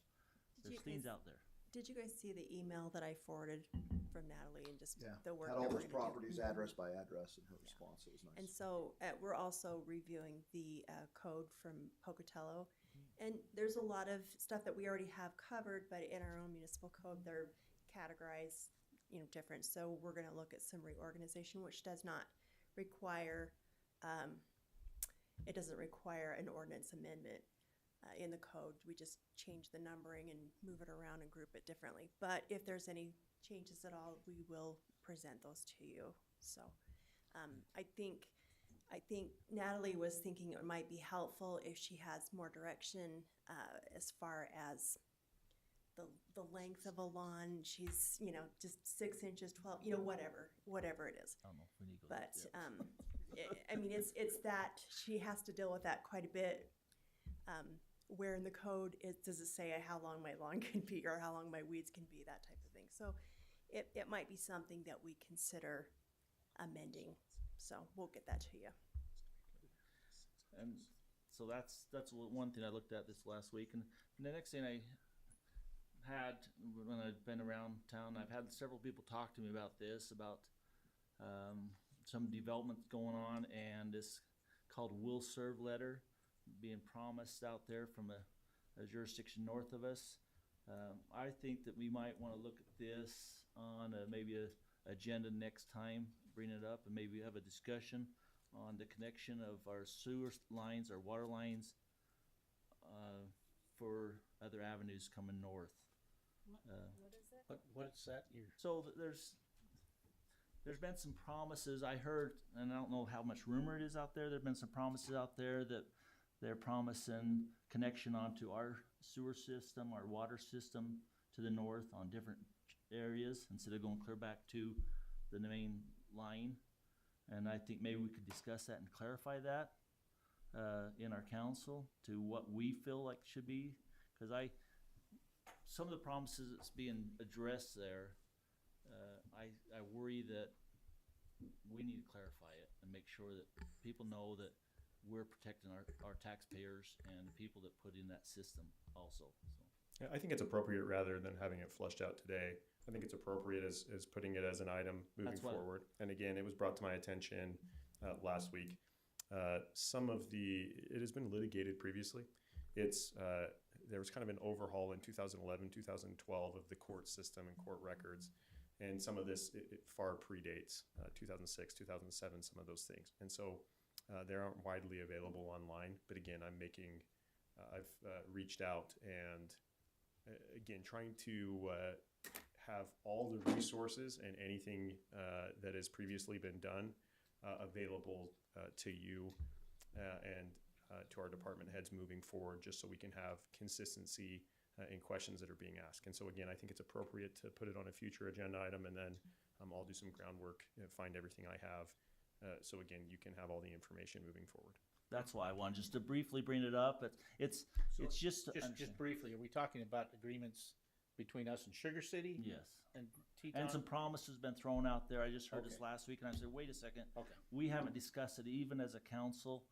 there's things out there. Did you guys see the email that I forwarded from Natalie and just Yeah, the work had that all we're those gonna do? properties address by address in her response. It was nice. And so we're also reviewing the code from Pocatello. And there's a lot of stuff that we already have covered, but in our own municipal code, they're categorized, different. So we're gonna look at some reorganization, which does not require, it doesn't require an ordinance amendment in the code. We just change the numbering and move it around and group it differently. But if there's any changes at all, we will present those to you. So I think Natalie was thinking it might be helpful if she has more direction as far as the length of a lawn. She's, just 6 inches, 12, whatever it is. I don't know if we need to go. But, yeah. I mean, it's that she has to deal with that quite a bit. Where in the code, does it say how long my lawn can be or how long my weeds can be, that type of thing. So it might be something that we consider amending. So we'll get that to you. And so that's one thing I looked at this last week. And the next thing I had when I've been around town, I've had several people talk to me about this, about some development going on, and this called will serve letter being promised out there from a jurisdiction north of us. I think that we might want to look at this on maybe a agenda next time, bring it up, and maybe have a discussion on the connection of our sewer lines, our water lines, for other avenues coming north. What is it? What is that? So there's been some promises I heard, and I don't know how much rumor it is out there. There've been some promises out there that they're promising connection onto our sewer system, our water system to the north on different areas instead of going clear back to the main line. And I think maybe we could discuss that and clarify that in our council to what we feel like should be. Because some of the promises that's being addressed there, I worry that we need to clarify it and make sure that people know that we're protecting our taxpayers and the people that put in that system also. So. Yeah, I think it's appropriate rather than having it flushed out today. I think it's appropriate as putting it as an item moving forward. And again, it was brought to my attention last week. It has been litigated previously. There was kind of an overhaul in 2011, 2012 of the court system and court records. And some of this, it far predates 2006, 2007, some of those things. And so they aren't widely available online. But again, I've reached out and again, trying to have all the resources and anything that has previously been done available to you and to our department heads moving forward, just so we can have consistency in questions that are being asked. And so again, I think it's appropriate to put it on a future agenda item, and then I'll do some groundwork and find everything I have. So again, you can have all the information moving forward. That's why I wanted just to briefly bring it up. It's just briefly, are we talking about agreements between us and Sugar City? Yes. And Teton? And some promises been thrown out there. I just heard this last week, and I said, wait a second. Okay. We haven't discussed it even as a council.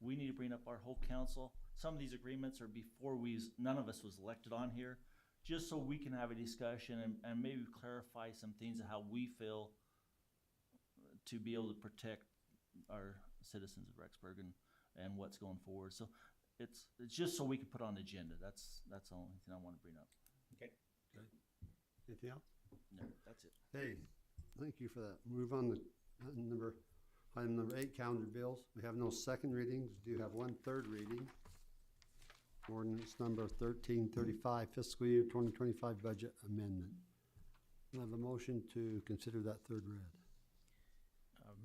We need to bring up our whole council. Some of these agreements are before none of us was elected on here, just so we can have a discussion and maybe clarify some things of how we feel to be able to protect our citizens of Rexburg and what's going forward. So it's just so we can put on the agenda. That's the only thing I want to bring up. Okay. Anything else? No, that's it. Hey, thank you for that. Move on to item number 8, calendar bills. We have no second readings. Do have one third reading. Ordinance number 1335, fiscal year 2025 budget amendment. Do I have a motion to consider that third read?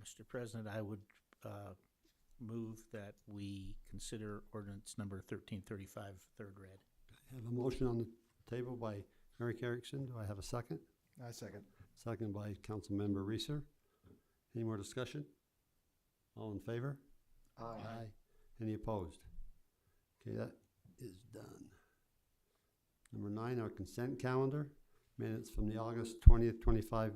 Mr. President, I would move that we consider ordinance number 1335 third read. I have a motion on the table by Eric Erickson. Do I have a second? I second. Second by Councilmember Reeser. Any more discussion? All in favor? Aye. Any opposed? Okay, that is done. Number 9, our consent calendar. Minutes from the August 20th, 25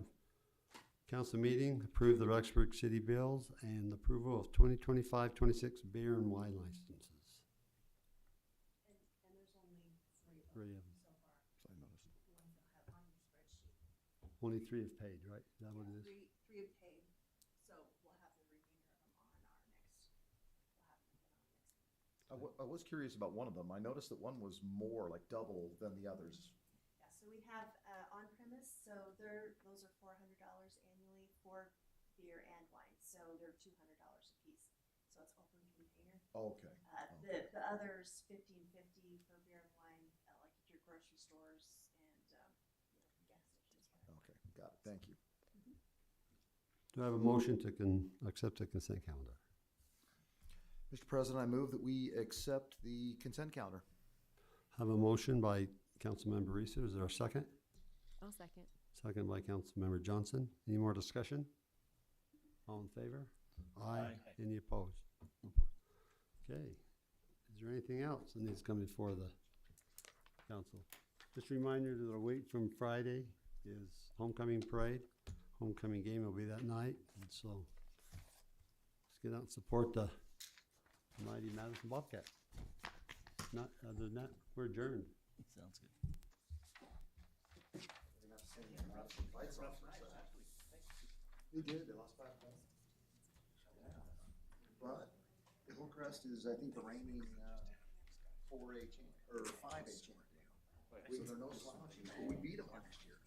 council meeting. Approve the Rexburg city bills and approval of 2025-26 beer and wine licenses. And there's only 3 of them. so far, So I noticed. the ones that have on your spreadsheet. Only 3 have paid, right? Is that what it is? Three have paid, so we'll have the remainder of them on our next, we'll have them again on next. I was curious about one of them. I noticed that one was more, like double than the others. Yeah, so we have, on-premise, so those are $400 annually for beer and wine, so they're $200 a piece. So it's open container. Okay. The others, $15.50 for beer and wine, like at your grocery stores and, gas stations. Okay, got it. Thank you. Do I have a motion to accept the consent calendar? Mr. President, I move that we accept the consent calendar. Have a motion by Councilmember Reeser. Is there a second? I'll second. Second by Councilmember Johnson. Any more discussion? All in favor? Aye. Any opposed? Okay. Is there anything else that needs to come before the council? Just a reminder that our week from Friday is homecoming parade. Homecoming game will be that night, and so let's get out and support the mighty Madison Bobcat. Not other than that, we're adjourned. Sounds good. They did, they lost 5 points. But Hillcrest is, I think, the reigning 4A champ, or 5A champ. So they're no slouch. We beat them last year.